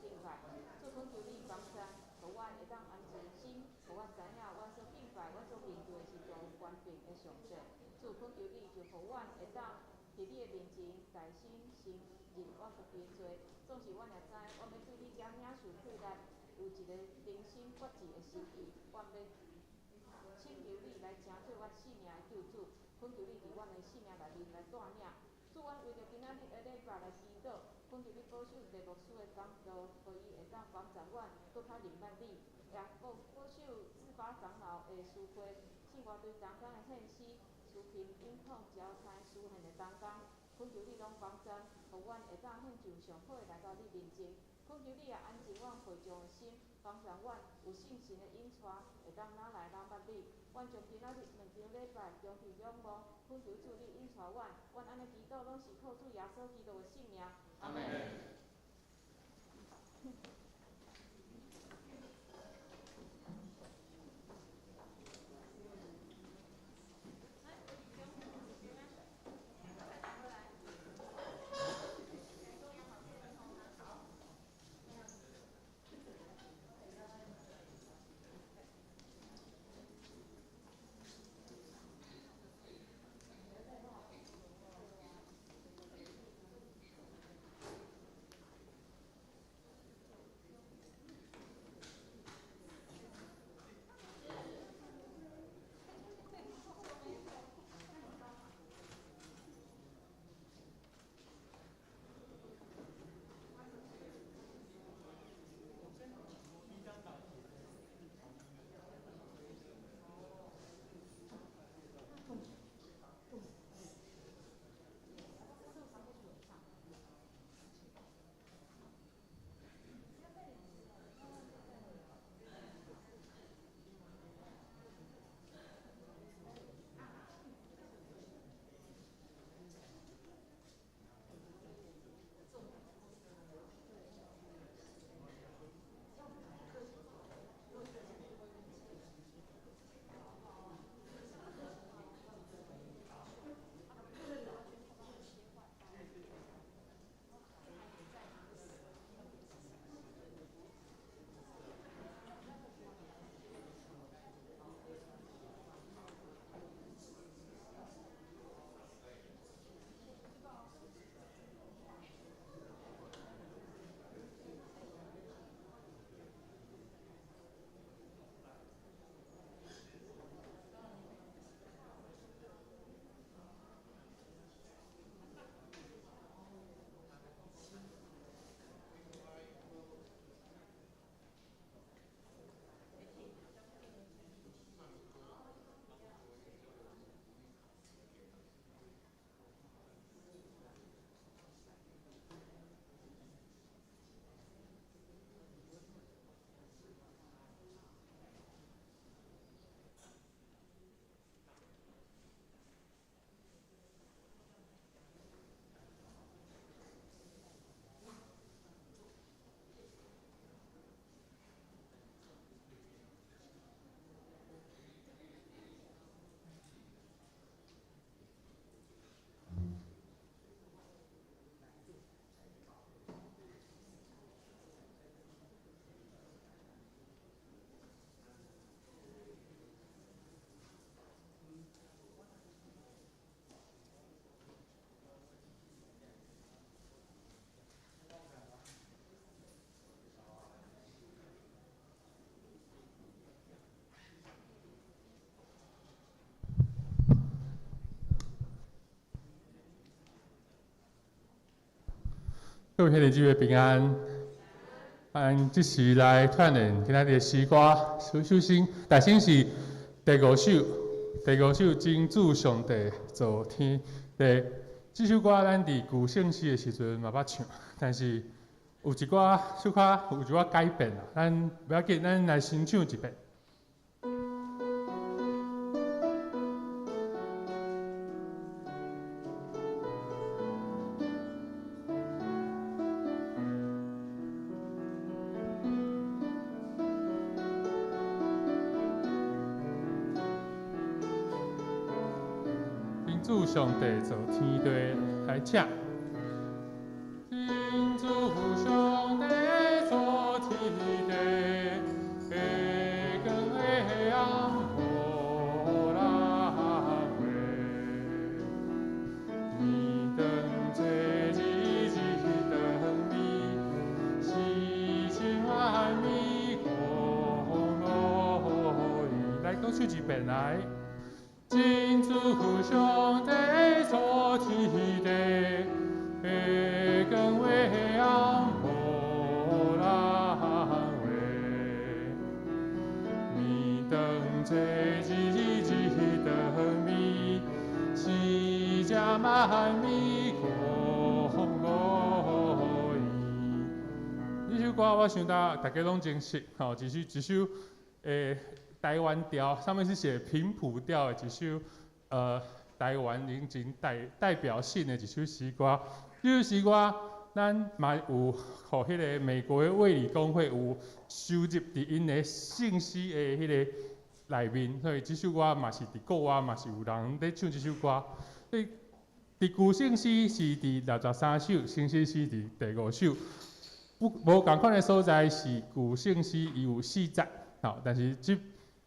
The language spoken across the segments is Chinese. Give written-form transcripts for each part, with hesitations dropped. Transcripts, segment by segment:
敬拜。主恳求你帮助，互阮会当安静心，互阮知影，阮所敬拜、阮所面对是全有权柄的上帝。主恳求你，就互阮会当伫你的面前，内心承认阮有犯罪。总是阮也知，阮要对你遮领受配搭，有一个灵心决志的心意，阮要请求你来成就阮生命的救主，恳求你伫阮的生命内面来带领。主，阮为着今仔日的礼拜来祈祷，恳求你保守地牧师的讲道，互伊会当帮助阮搁较认捌你，也保守自发长老的诗会，赐我对当工的献诗、书评、音控、交差、书献的当工，恳求你拢帮助，互阮会当献上上好的来到你面前。恳求你也安静阮会众的心，帮助阮有信心的引带，会当哪来哪捌你。阮将今仔日2场礼拜恭敬仰望，恳求主你引带阮。阮安尼祈祷拢是靠主耶稣基督的圣名。阿门。各位兄弟姊妹平安，这时来串联今仔日的诗歌，首先大先是第5首，真主上帝造天地。这首歌咱伫旧圣诗的时阵嘛捌唱，但是有一寡小可有一寡改变啦，咱不要紧，咱来先唱一遍。主上帝造天地，来请。真主上帝造手一遍来。真主上帝造天地，月光月暗无人话。米当作日当米，是只万米共我意。这首歌我想大家拢真熟，吼，一首台湾调，上面是写平埔调的一首，台湾已经代表性的一首诗歌。这首诗歌咱嘛有，互迄个美国的卫理公会有收入伫因的信息的迄个内面，所以这首歌嘛是伫国外嘛是有人在唱这首歌。所以伫古圣诗是伫63首，新诗是伫第5首。无共款的所在是古圣诗伊有4节，吼，但是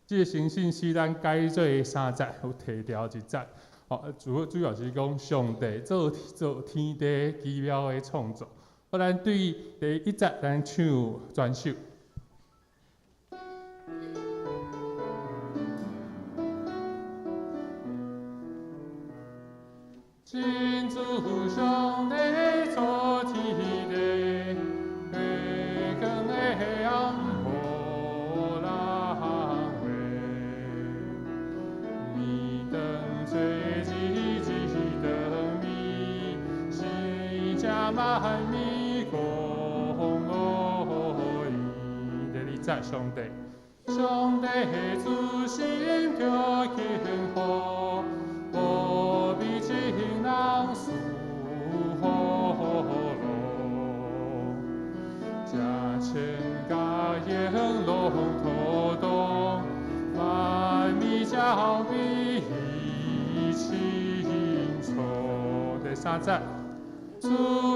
这个新圣诗咱改做3节，有提调1节。哦，主要是讲上帝做天地奇妙的创造。好，咱对第1节咱唱全首。真主上帝造天地，月光月暗无人话。米当作日当米，是只万米共我意。第2节上帝自心着幸福。无比情人赐福路，这千家英龙头动，万米交比清楚。第3节，主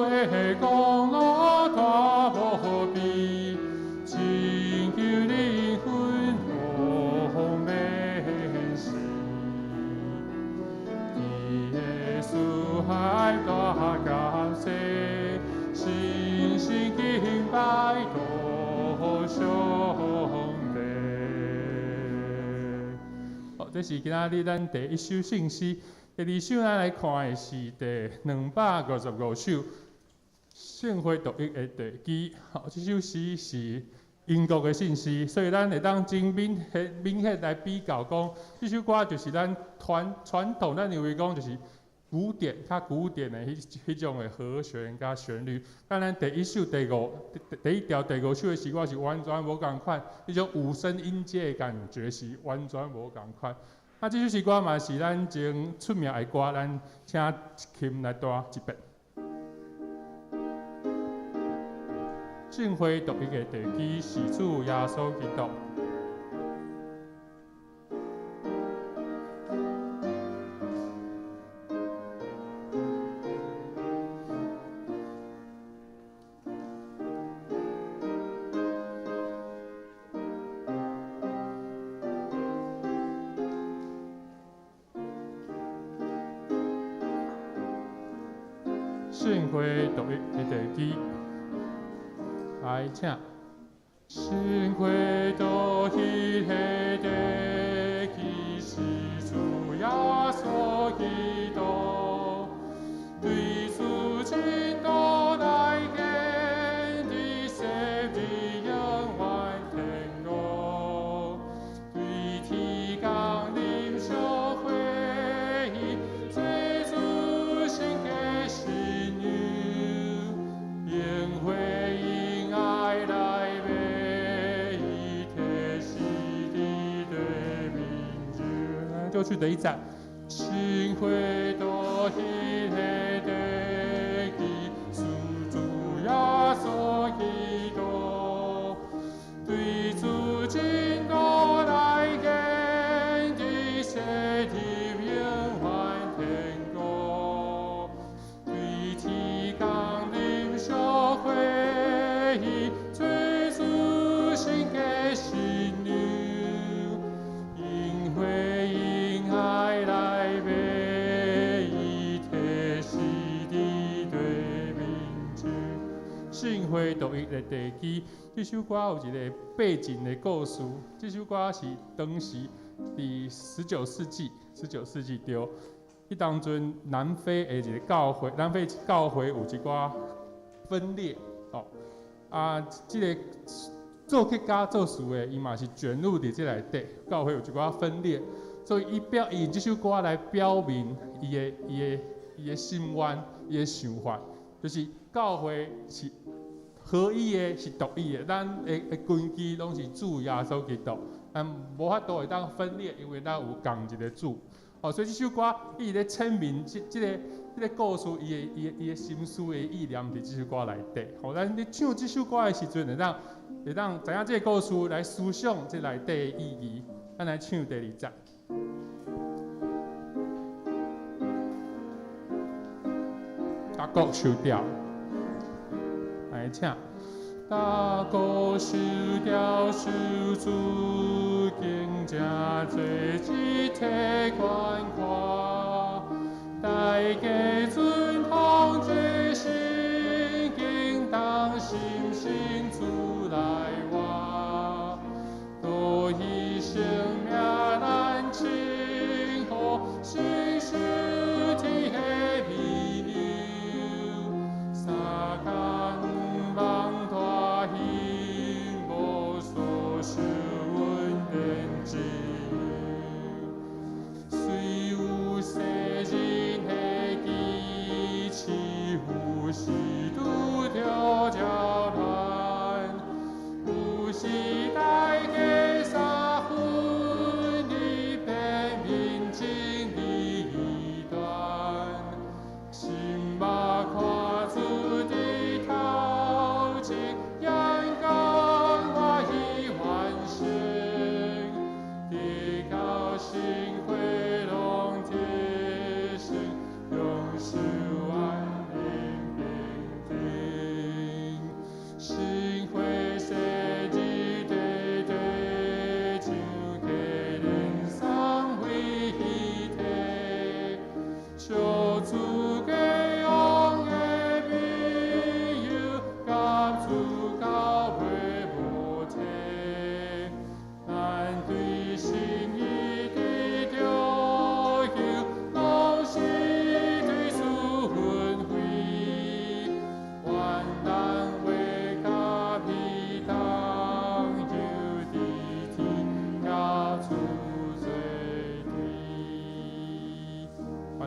的功劳大无比，请求灵魂无免死。海大感谢，信心敬拜多上帝。好，这是今仔日咱第1首圣诗。第2首咱来看的是第255首圣会独一的地基。好，这首诗是英国的圣诗，所以咱会当真明显来比较讲，这首歌就是咱传统，咱认为讲就是。较古典的迄种的和弦甲旋律，当然第1首第1条第5首的诗歌是完全无共款，迄种五声音阶的感觉是完全无共款。啊，这首诗歌嘛是咱前出名的歌，咱请琴来弹一遍。圣会独一的地基是主耶稣基督。圣会独一的地基，来请。圣会独一的地基是主耶稣基督，对主真道来见的圣的永远天国，对天降临社会，最主心的心。回应爱来为一贴心的对民主，就去第1节，圣会独一的地基，是主耶稣基督，对主真道来见的圣的永远天国，对天降临社会。最主心的新娘，因回应爱来为一贴心的对民主。圣会独一的地基，这首歌有一个背景的故事。这首歌是当时第19世纪对，迄当阵南非的一个教会，南非教会有一寡分裂哦。即个做客家做事的，伊嘛是卷入伫即内底，教会有一寡分裂，所以伊即首歌来表明伊的心愿，伊的想法，就是教会是合一的，是独一的，咱的根基拢是主耶稣基督，咱无法度会当分裂，因为咱有共一个主。哦，所以即首歌伊咧阐明即个故事，伊的心思的意念伫即首歌内底。吼，咱咧唱即首歌的时阵，会当知影即个故事来思想即内底的意义。咱来唱第2节。大国收掉，来请。大国收掉，收主敬正做一体关跨，大家尊同最心，应当心心主来话，多以生命难清和心事体的秘流，撒干望。是阮认知，虽有世人的机器，有时拄着交谈，有时大家三分一片面前离断，心目看出的头前眼光。心回龙铁心，永世万年平静。心回世之对对，就给人生为一体，求主给永远庇佑，感主高贵无体，难对心意。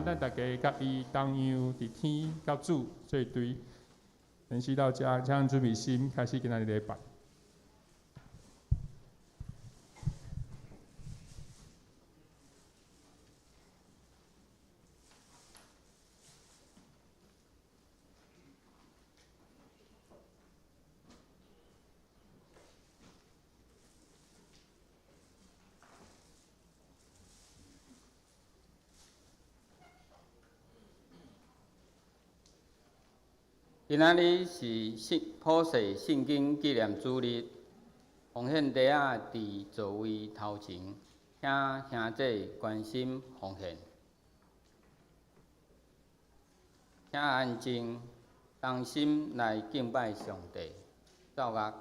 咱大家甲伊同样伫天甲主做对，联系到遮，请准备心，开始今仔日礼拜。今仔日是普世圣经纪念主日，奉献地仔伫座位头前，请兄弟关心奉献，请安静，同心来敬拜上帝。奏乐。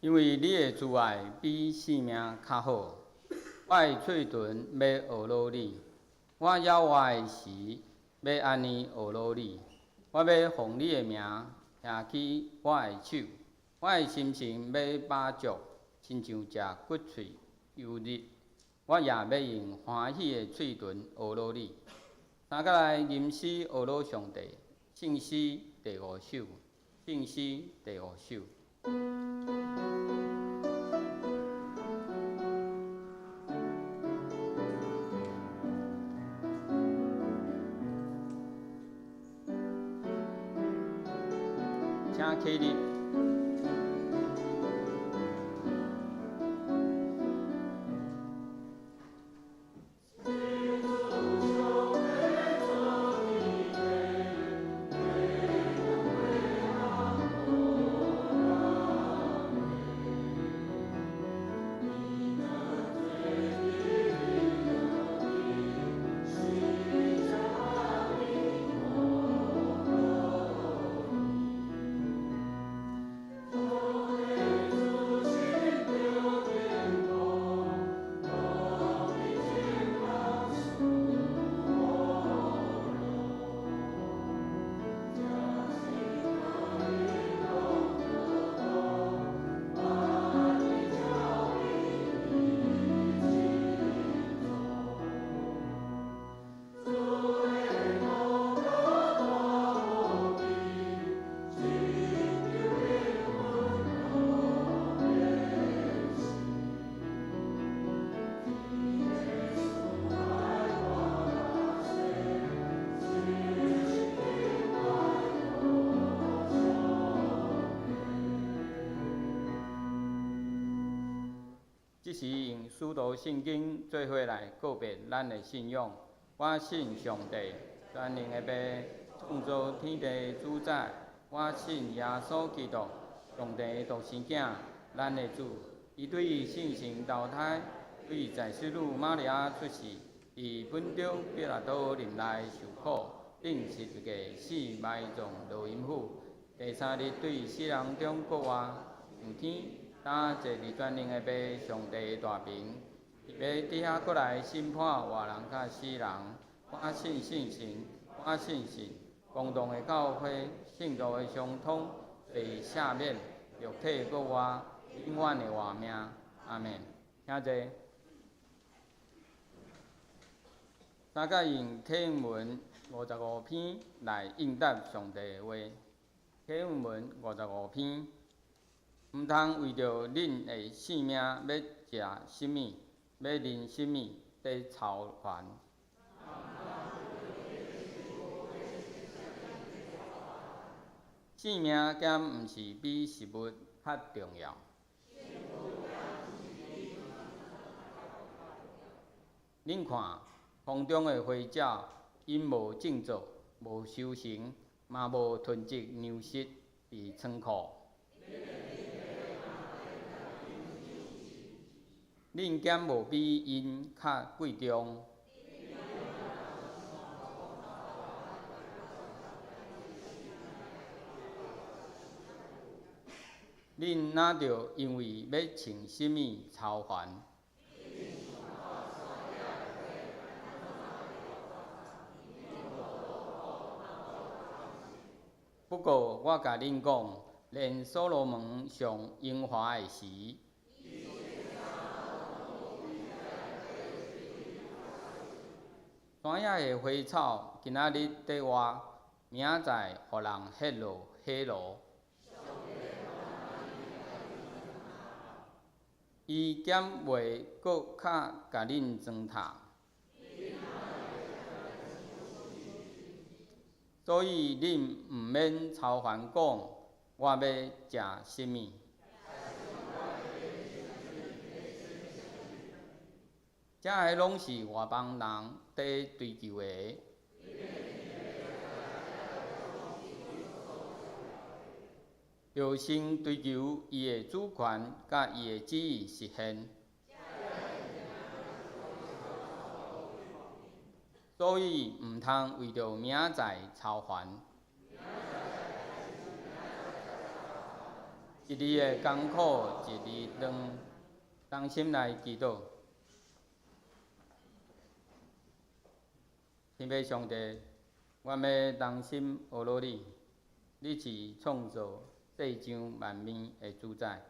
因为你的慈爱比性命较好。我的嘴唇要学罗你，我咬话的时要安尼学罗你。我要奉你的名举起我的手，我的心情要饱足，亲像食骨脆油腻。我也要用欢喜的嘴唇学罗你。三甲来吟诗学罗上帝，圣诗第5首，圣诗第5首。请起立。即是用使徒圣经做伙来告别咱的信仰。我信上帝，全能的爸，创造天地主宰。我信耶稣基督，上帝独生囝，咱的主。伊对伊性情投胎，对在世女玛利亚出世，伫本着彼拉多任内受苦，顶十字架死埋葬落阴府。第3日对死人中国活，上天。今坐伫全能的爸上帝的大屏，要伫遐过来审判活人甲死人。我信圣神，我信神，共同的教会，圣徒的相通，被赦免，肉体国活，永远的活命。阿门。请坐。三甲用启应文55篇来应答上帝的话。启应文55篇。毋通为着恁的性命要食什么，要啉什么，得操烦。性命敢毋是比食物较重要？恁看，空中的花鸟，因无种作，无收成，嘛无囤积粮食伫仓库。恁敢无比因较贵重？恁哪着因为要穿什么操烦？不过我甲恁讲，连所罗门上荣华的时，山野的花草今仔日在活，明仔互人歇落火炉。伊减袂搁较甲恁糟蹋，所以恁毋免操烦讲，我要食什么。这个拢是外邦人在追求的。要先追求伊的主权，甲伊的旨意实现。所以毋通为着明仔载操烦。一日的艰苦一日长，当心来祈祷。天父上帝，我要当心学罗你，你是创造世上万物的主宰。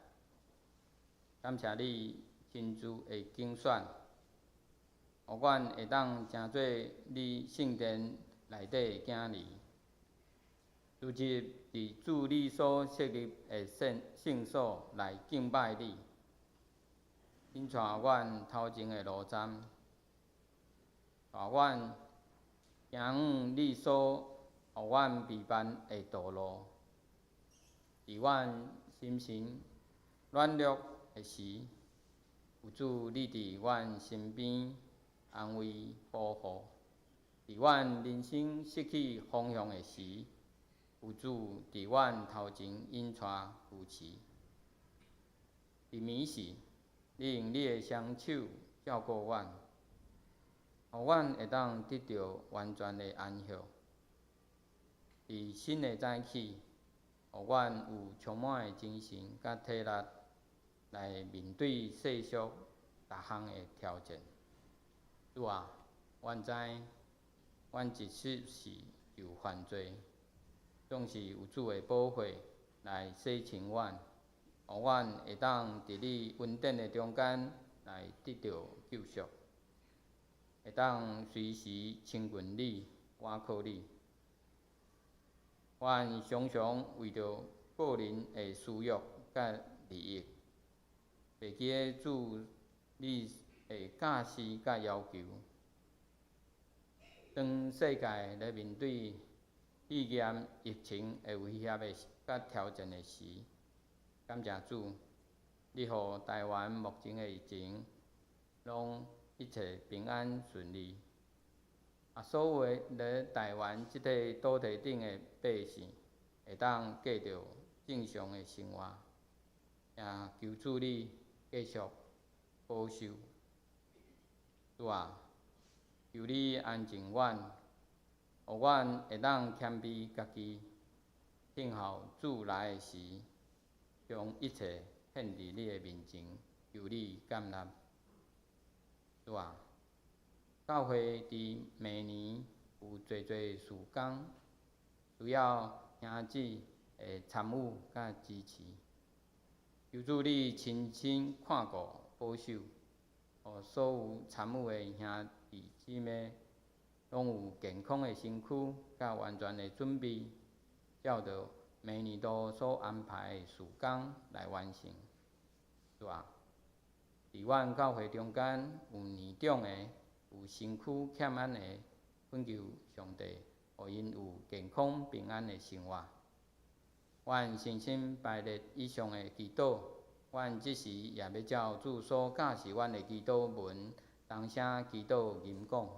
感谢你亲自的拣选，互阮会当成做你圣殿内底的囝儿，如入伫主你所设立的圣所来敬拜你，引带阮头前的路站，带阮行往你所互阮美办的道路。伫阮心神软弱的时，有主你伫阮身边安慰保护；伫阮人生失去方向的时，有主伫阮头前引带扶持。伫暝时，你用你的双手照顾阮，互阮会当得到完全的安息。伫新的早起，互阮有充满的精神甲体力来面对世俗逐项的挑战。主啊，阮知阮一时就犯罪，总是有主的保护来洗清阮，互阮会当伫你恩典的中间来得到救赎，会当随时亲近你、倚靠你。阮常常为着个人的私欲甲利益，袂记咧主你的教示甲要求。当世界咧面对肺炎疫情的威胁的甲挑战的时，感谢主，你互台湾目前的疫情，拢一切平安顺利。所有咧台湾即个土地顶的百姓，会当过着正常的生活，也求主你继续保守。主啊，求你安静阮，互阮会当谦卑家己，等候主来的时，将一切献伫你的面前，求你感纳。主啊，教会伫明年有侪事工，需要兄姊的参与甲支持。求主你亲身看顾保守，互所有参与的兄弟姊妹拢有健康的身躯甲完全的准备，照着明年度所安排的事工来完成。主啊，伫阮教会中间有年长的、有身躯欠安的，恳求上帝，互因有健康平安的生活。阮诚心拜列以上的祈祷，阮即时也要照主所教示阮的祈祷文，同声祈祷吟讲。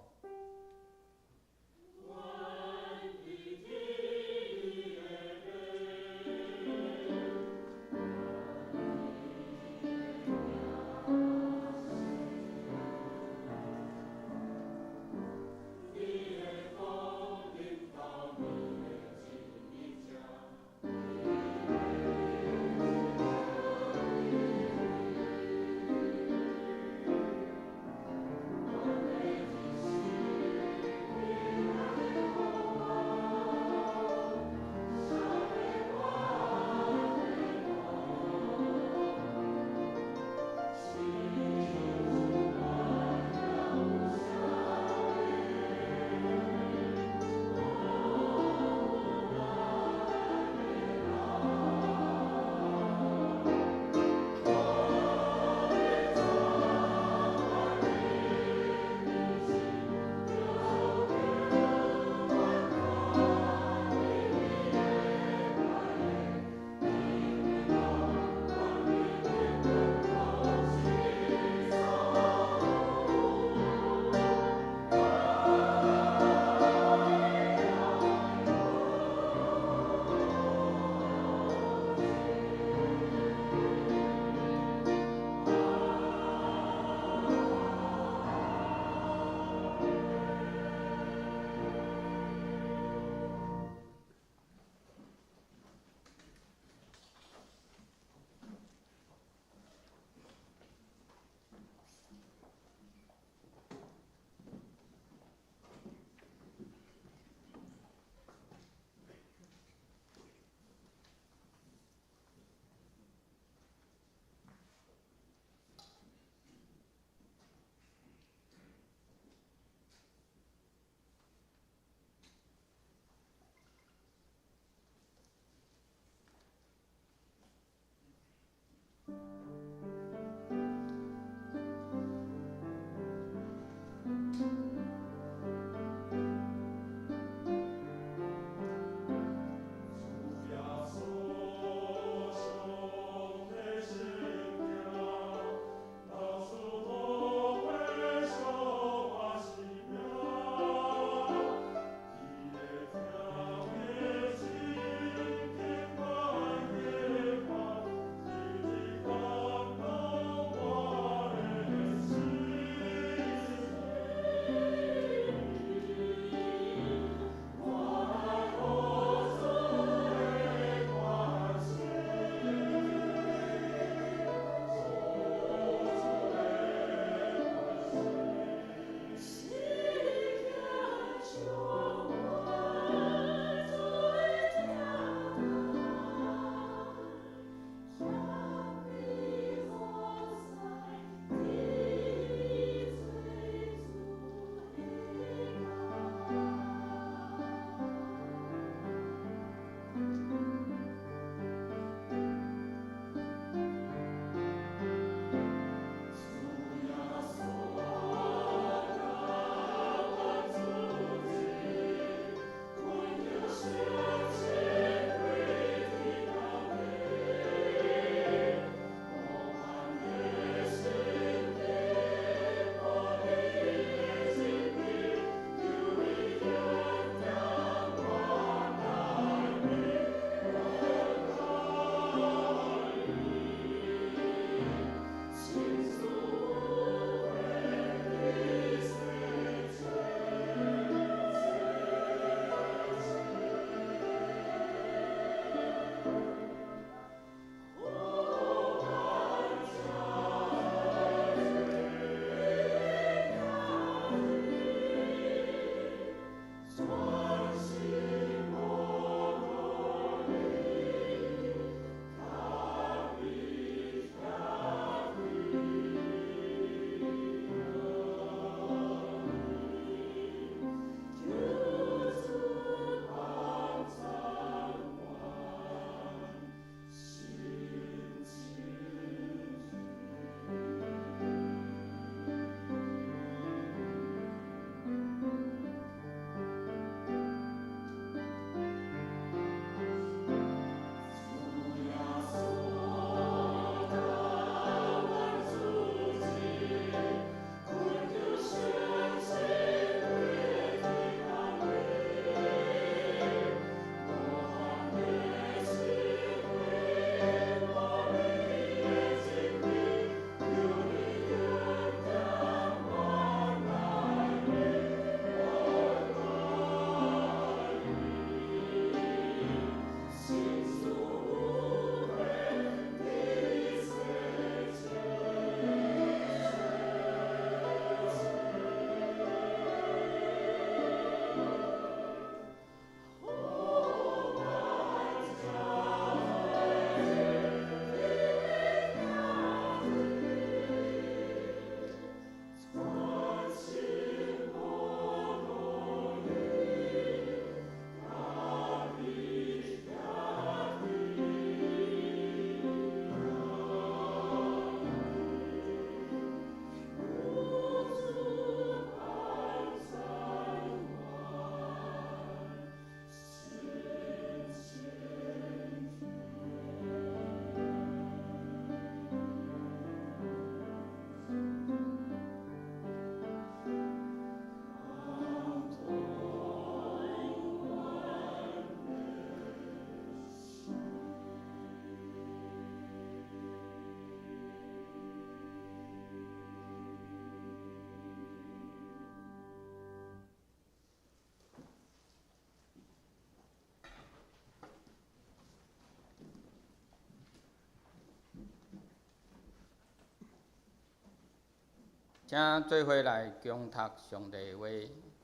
请做伙来共读上帝话，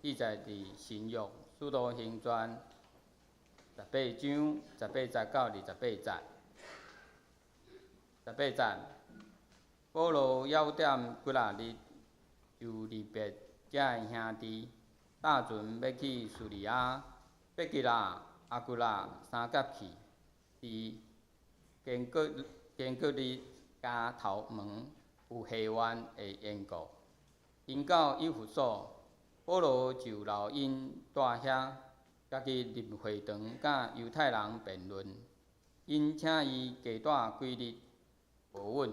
记载伫新约《使徒行传》18章18节到28节。18节，保罗要点几啊日，就离别遮个兄弟，搭船要去叙利亚、伯吉拉、阿古拉三角去，伫坚革哩加头门有下湾的缘故。因到以弗所，保罗就留因住遐，家己入会堂，甲犹太人辩论。因请伊加住几日，无稳，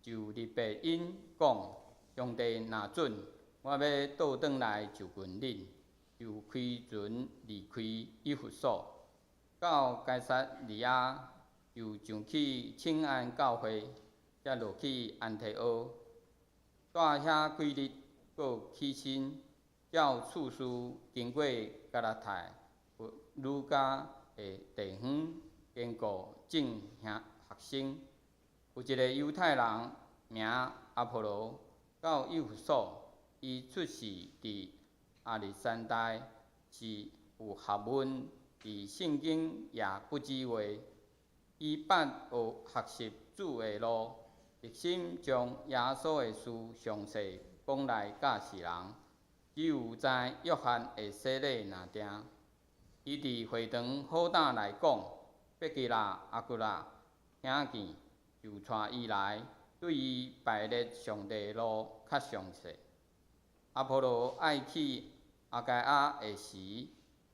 就立白因讲：上帝若准，我要倒转来就近恁，就开船离开以弗所，到该撒利亚，就上去庆安教会，才落去安提阿。住遐几日，搁起身，照次序经过加拉太、鲁加的地方，经过正学生。有一个犹太人名阿波罗，到以弗所，伊出世伫亚历山大，是有学问，伫圣经也不知话。伊捌学习主的路，热心将耶稣的事详细讲来教世人。只有在约翰的洗礼那定，伊伫会堂好胆来讲，伯吉拉、阿古拉兄弟就带伊来，对伊拜列上帝的路较详细。阿波罗爱去阿该亚的时，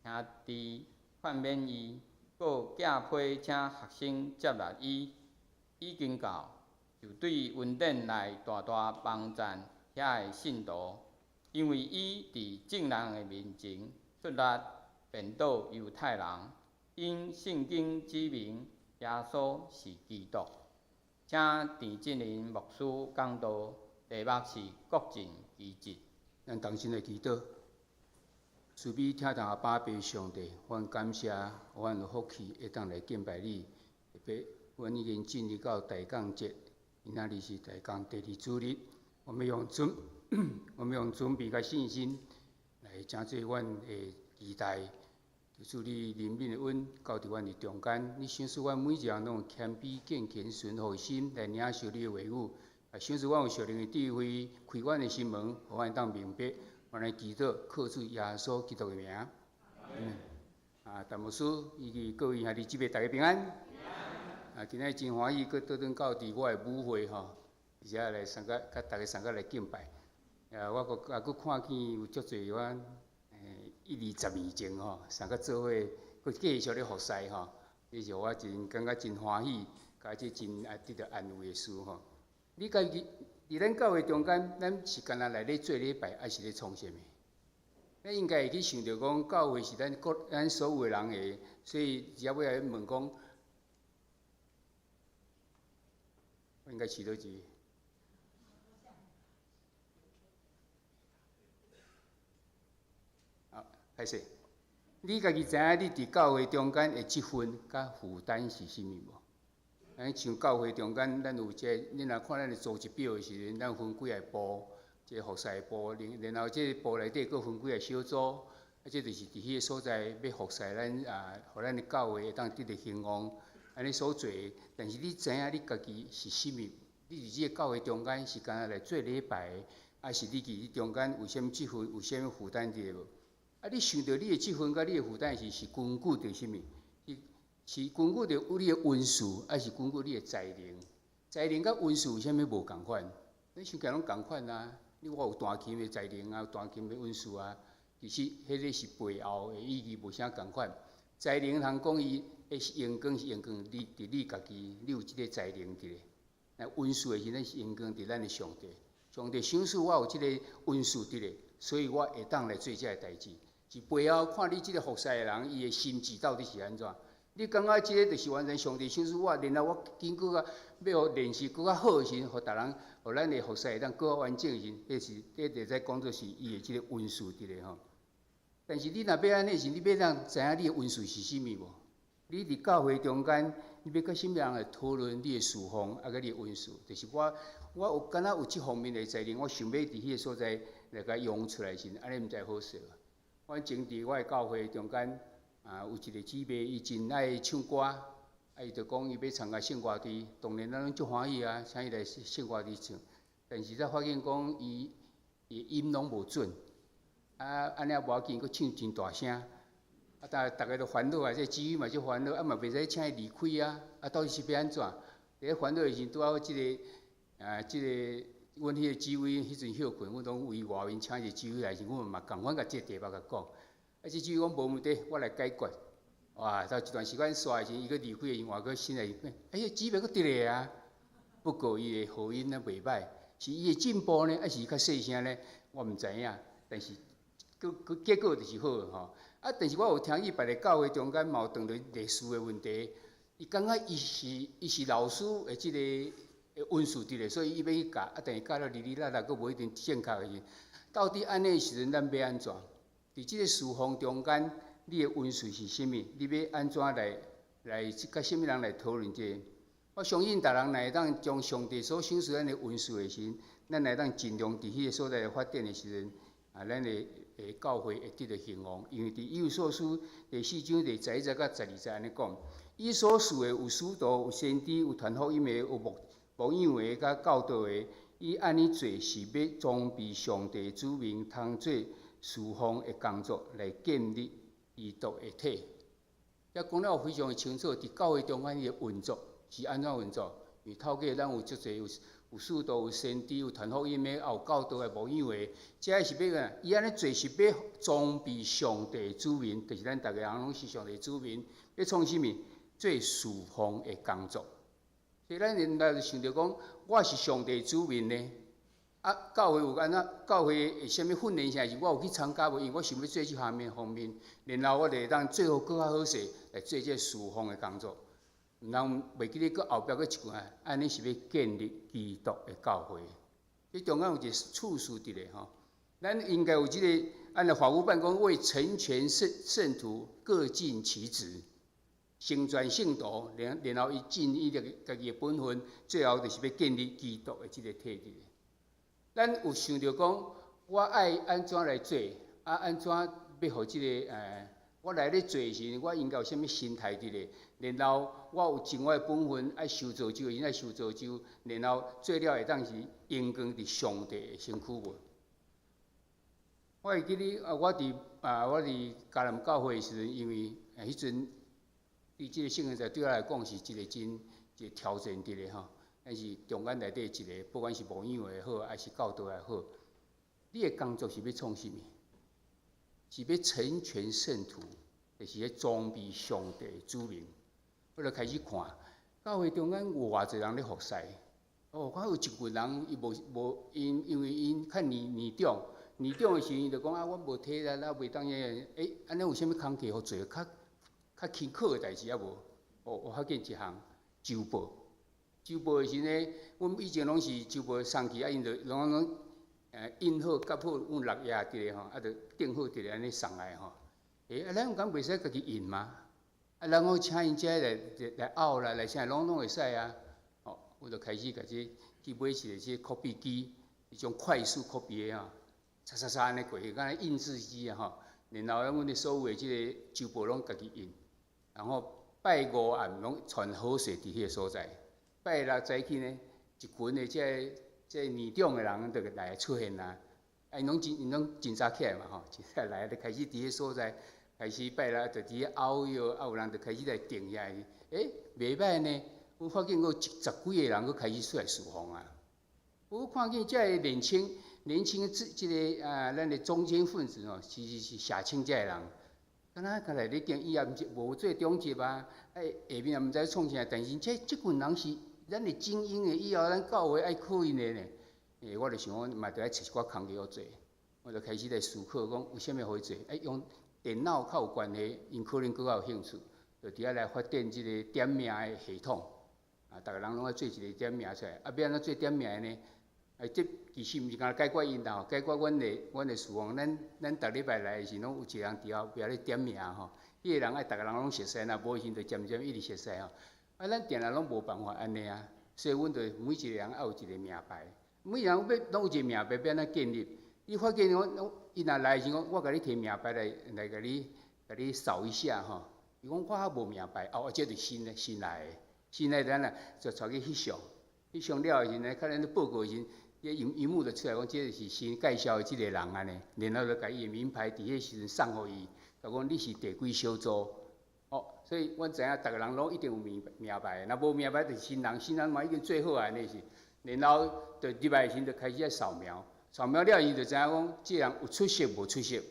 兄弟劝勉伊，搁寄批请学生接纳伊。已经到，就对恩典来大大帮赞遐个信徒，因为伊伫众人的面前出力辩倒犹太人，因圣经指明耶稣是基督。请田振林牧师讲道，题目是国尽其职。咱同心来祈祷，慈悲听从阿爸爸上帝，阮感谢，阮有福气会当来敬拜你。特别，阮已经进入到大港节，今仔日是大港第2主日，我们用准备甲信心来诚做阮的期待。就是你怜悯的恩，交伫阮的中间。你想使阮每一个人拢有谦卑、敬虔、顺服心来领受你的话语。想使阮有属灵的智慧，开阮的心门，互阮当明白。阮来祈祷，靠主耶稣基督的名。陈牧师以及各位兄弟姊妹，大家平安。今仔真欢喜，搁倒转到伫我的舞会吼，而且来参加，甲大家参加来敬拜。我搁看见有足侪阮12年前吼，参加做伙，搁继续咧服侍吼，这是我真感觉真欢喜，甲这真得到安慰的事吼。你家己伫咱教会中间，咱是干那来咧做礼拜，还是咧创啥物？咱应该会去想着讲，教会是咱所有的人的，所以只要要来问讲，我应该起倒一？歹势，你家己知影你伫教会中间的积分甲负担是啥物无？像教会中间，咱有你若看咱的组织表的时阵，咱分几个部，即服侍部，然后即个部内底佫分几个小组，即就是伫迄个所在要服侍咱互咱的教会会当得到兴旺，安尼所做。但是你知影你家己是啥物？你伫即个教会中间是干那来做礼拜的，还是你伫中间有啥物积分，有啥物负担伫无？你想到你的积分甲你的负担是根据着啥物？是根据着你的温数，还是根据你的才能？才能甲温数有啥物无共款？咱想起来拢共款啊！我有弹琴的才能啊，有弹琴的温数啊，其实迄个是背后的意义无啥共款。才能通讲伊的阳光是阳光，伫你家己，你有即个才能伫咧。那温数的时阵是阳光伫咱的上帝。上帝想使我有即个温数伫咧，所以我会当来做遮个代志。是背后看你即个服侍的人，伊的心智到底是安怎？你感觉即个就是完全上帝想使我，然后我经过要练习更较好的时阵，互逐人，互咱的服侍会当更较完整的时阵，迄就在讲作是伊的即个温数伫咧吼。但是你若要安尼时，你要让知影你的温数是啥物无？你伫教会中间，你要甲啥物人来讨论你的事奉，啊，甲你的温数，就是我我有敢若有即方面的才能，我想要伫迄个所在来甲用出来时，安尼毋知好势无？我前伫我的教会中间有一个姊妹，伊真爱唱歌，伊就讲伊要参加圣歌队，当然咱拢足欢喜啊，请伊来圣歌队唱。但是才发现讲伊音拢无准，安尼也无要紧，佫唱真大声。大家都烦恼啊，这姊妹嘛就烦恼，嘛袂使请伊离开啊，到底是要安怎？伫咧烦恼的时阵，拄好即个阮迄个姊妹迄阵休困，阮拢为外面请一个姊妹来时，阮嘛共款甲即个题目甲讲，即姊妹讲无问题，我来解决。哇，到一段时间煞的时，伊佫离开的时，换佫新来，姊妹佫得咧啊。不过伊的好音呢袂歹，是伊的进步呢，还是较细声呢？我毋知影，但是结果就是好吼。但是我有听伊别个教会中间嘛有碰到历史的问题，伊感觉伊是老师的即个温数伫咧，所以伊要去教，但是教了哩哩啦啦，佫无一定正确的。到底安尼的时阵，咱要安怎？伫即个事奉中间，你的温数是啥物？你要安怎来甲啥物人来讨论这个？我相信逐人若会当将上帝所赏赐咱的温数的时阵，咱会当尽量伫迄个所在发展的时阵，咱的教会会得到兴旺，因为伫以弗所书第4章第11节到12节安尼讲，伊所属的有使徒、有先知、有传福音的、有牧养的、甲教导的，伊安尼做是要装备上帝子民，通做侍奉的工作，来建立基督的体。遮讲了非常的清楚，伫教会中间伊的运作是安怎运作？因为透过咱有足侪有使徒、有先知、有传福音的，也有教导的、牧养的，这是要个，伊安尼做是要装备上帝子民，就是咱逐个人拢是上帝子民，要创啥物？做侍奉的工作。所以咱现在就想着讲，我是上帝子民呢。教会有安怎？教会会啥物训练啥是？我有去参加无？因为我想要做即方面，然后我就会当做好更较好势来做这侍奉的工作。毋通袂记咧，搁后壁搁一句啊，安尼是要建立基督的教会。这中间有一个处事伫咧吼，咱应该有即个按照法务办公为成全圣徒各尽其职，成全圣徒，然后伊尽伊家己的本分，最后就是要建立基督的即个体制。咱有想着讲，我爱安怎来做，安怎要互即个我来咧做时，我应该有啥物心态伫咧？然后我有尽我的本分，爱受造就，因爱受造就，然后做了会当是荣光伫上帝的身躯无？我会记咧，我伫迦南教会的时阵，因为迄阵伫即个圣经在对我来讲是一个挑战伫咧吼。但是中间内底一个，不管是牧养也好，还是教导也好，你的工作是要创啥物？是要成全圣徒，就是要装备上帝的子民。我就开始看，教会中间有偌侪人咧服侍。我有一群人，伊无因为因较年长的时候，伊就讲我无体力啦，袂当安尼有啥物工课好做？较轻巧的代志啊无？我发现一项周报。周报的时呢，阮以前拢是周报送去，因就拢印好、夹好，阮落页伫咧吼，就订好伫咧安尼送来吼。咱有讲袂使家己印吗？然后请因遮来拗啦，来啥拢会使啊。我就开始家己去买一个即 copy 机，迄种快速 copy 的啊，嚓安尼过去，敢若印制机啊吼。然后阮的所有的即个周报拢家己印，然后拜五暗拢传好势伫迄个所在。拜六早起呢，一群的这年长的人就来出现啦。因拢真早起来嘛吼，真早来就开始伫迄所在开始拜六就伫迄拗摇，有人就开始来定下。袂歹呢，我发现有10几个人，佫开始出来侍奉啊。我看见这年轻即个咱的中间分子哦，其实是社青这个人。敢若来咧定，伊也无做中级啊，下面也毋知创啥，但是即群人是咱的精英的，以后咱教会爱靠因的呢。我就想讲，嘛着爱找一寡工课好做，我就开始来思考讲，有啥物好做？用电脑较有关系，因可能佫较有兴趣，就伫遐来发展即个点名的系统。逐个人拢爱做一个点名出来，要安怎做点名呢？这其实毋是干解决因啦，解决阮的事奉。咱逐礼拜来的时，拢有一个人伫后壁咧点名吼。迄个人爱逐个人拢熟悉啦，无时就渐渐一直熟悉吼。咱定下拢无办法安尼啊。所以阮就每一个人要有一个名牌，每个人要拢有一个名牌，要安怎建立？你发现伊若来时讲，我甲你摕名牌来甲你扫一下吼。伊讲我无名牌，哦，这是新来的，新来咱啊就带去翕相，翕相了的时呢，看咱咧报告的时，迄荧幕就出来讲，这是新介绍的即个人安尼，然后就甲伊的名牌伫迄时阵送互伊，就讲你是第几小组，哦，所以阮知影逐个人拢一定有名牌，若无名牌就是新人，新人嘛已经最好啊，安尼是，然后就入来时就开始扫描，扫描了伊就知影讲，即人有出色无出色，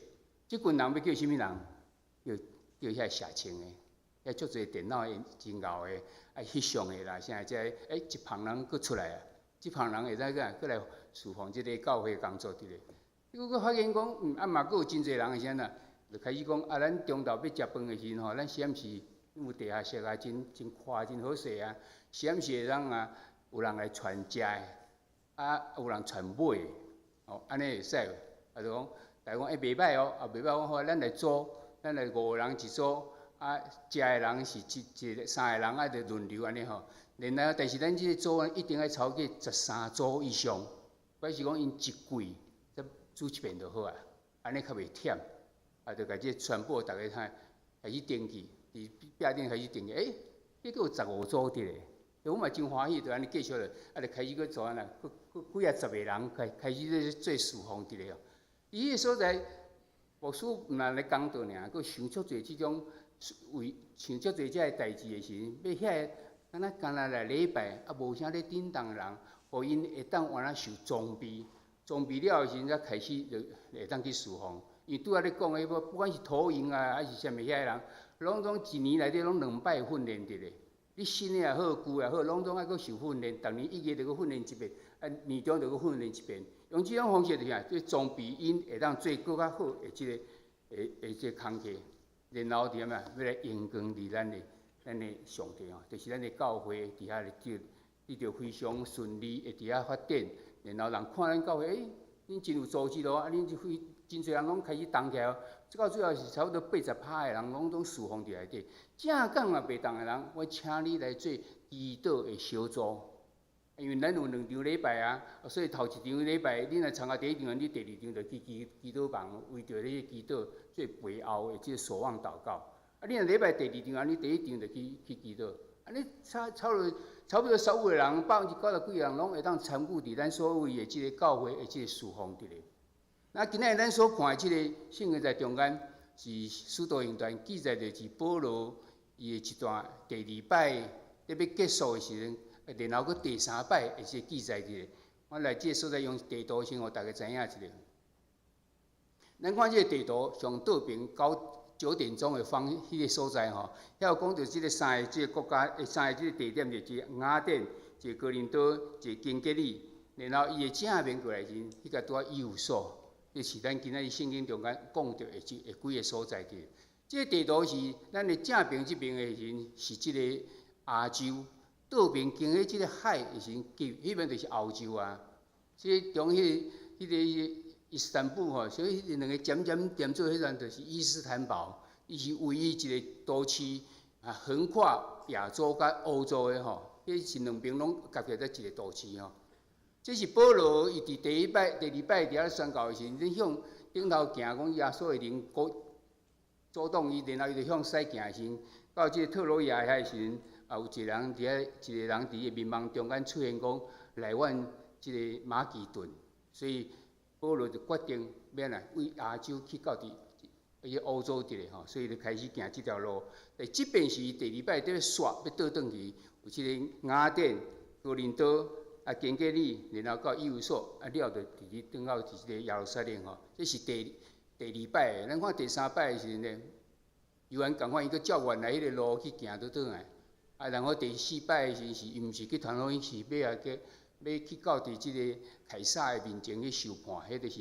即群人要叫啥物人？叫遐写清的，遐足侪电脑的真牛的，啊翕相的啦，啥即一旁人佫出来啊，即旁人会使佫来侍奉即个教会工作伫咧。结果佫发现讲，嘛佫有真侪人的啥呐，就开始讲啊，咱中昼要食饭的时吼，咱时毋是有地下室啊，真宽真好势啊，时毋是会当啊，有人来传食的，啊有人传买的，哦安尼会使，啊就讲，大家讲袂歹哦，啊袂歹讲好，咱来做。咱来5个人一组，啊，食的人是3个人，啊，就轮流安尼吼。然后，但是咱即个组一定要超过13组以上，表示讲因一季再煮一遍就好啊，安尼较袂忝。啊，就甲即个全部大家开始登记，伫壁顶开始登记，迄个有15组伫咧，我嘛真欢喜，就安尼继续咧，啊，就开始去做安啦，几啊10个人开始咧做侍奉伫咧哦。伊个所在。牧师毋但咧讲道尔，佮想足侪即种想足侪遮个代志的时阵，要遐个敢若来礼拜，啊无啥咧叮当人，互因会当换仔受装备，装备了的时阵才开始就会当去侍奉。因为拄仔咧讲的，不管是土营啊，还是啥物遐人，拢一年内底拢2摆训练伫咧。你新的也好，旧也好，拢总爱佮受训练。逐年1月就佮训练一遍，啊年中就佮训练一遍。用即种方式就啥，即装备因会当做更较好的即个即个工课，然后伫嘛要来用光伫咱的上帝哦，就是咱的教会伫遐你着非常顺利会伫遐发展，然后人看咱教会，恁真有组织咯，啊恁真侪人拢开始动起来哦，到最后是差不多80%的人拢侍奉伫内底，正讲嘛袂动的人，我请你来做祈祷的小组。因为咱有2场礼拜啊，所以头1场礼拜，你若参加第1场，你第2场就去祈祷房，为着你祈祷做陪后的即个守望祷告。啊，你若礼拜第2场，你第1场就去祈祷。啊，你差不多15个人，90几个人拢会当参与伫咱所谓的即个教会的即个侍奉伫咧。那今仔咱所看的即个圣经在中间，是使徒行传记载就是保罗伊的一段第2摆要结束的时阵。然后佮第3摆会是记载伫咧，我来即个所在用地图先，互大家知影一下。咱看即个地图上倒边9点钟的迄个所在吼，遐有讲到即个3个即个国家，3个即个地点就是雅典、一个哥林多、一个根基里，然后伊的正面过来时，迄个拄啊以弗所，就是咱今仔日圣经中间讲到的几个所在伫。即个地图是咱的正边即边的时，是即个亚洲。倒边经过即个海的时，迄边就是欧洲啊。即中迄个伊斯坦布吼，所以迄2个渐点做迄阵就是伊斯坦堡，伊是唯一一个都市啊，横跨亚洲甲欧洲的吼，迄是2边拢夹起在一个都市吼。这是保罗伊伫第2摆伫遐宣告的时，你向顶头行，讲耶稣的灵阻挡伊，然后伊就向西行的时，到即个特罗亚遐的时。啊，有一个人伫遐，一个人伫伊面茫中间出现，讲来阮即个马其顿，所以保罗就决定要来为亚洲去到迄欧洲伫咧吼，所以就开始行即条路。即边是第2摆在刷要倒转去，有即个雅典、哥林多、啊根基里，然后到以弗所，啊了就直直转到即个耶路撒冷吼。这是第2摆的，咱看第3摆的时阵呢，犹原共款伊搁照原来迄个路去行倒转来。啊，然后第4摆的时是，伊毋是去传福音，是要去到伫即个凯撒的面前去受判，迄就是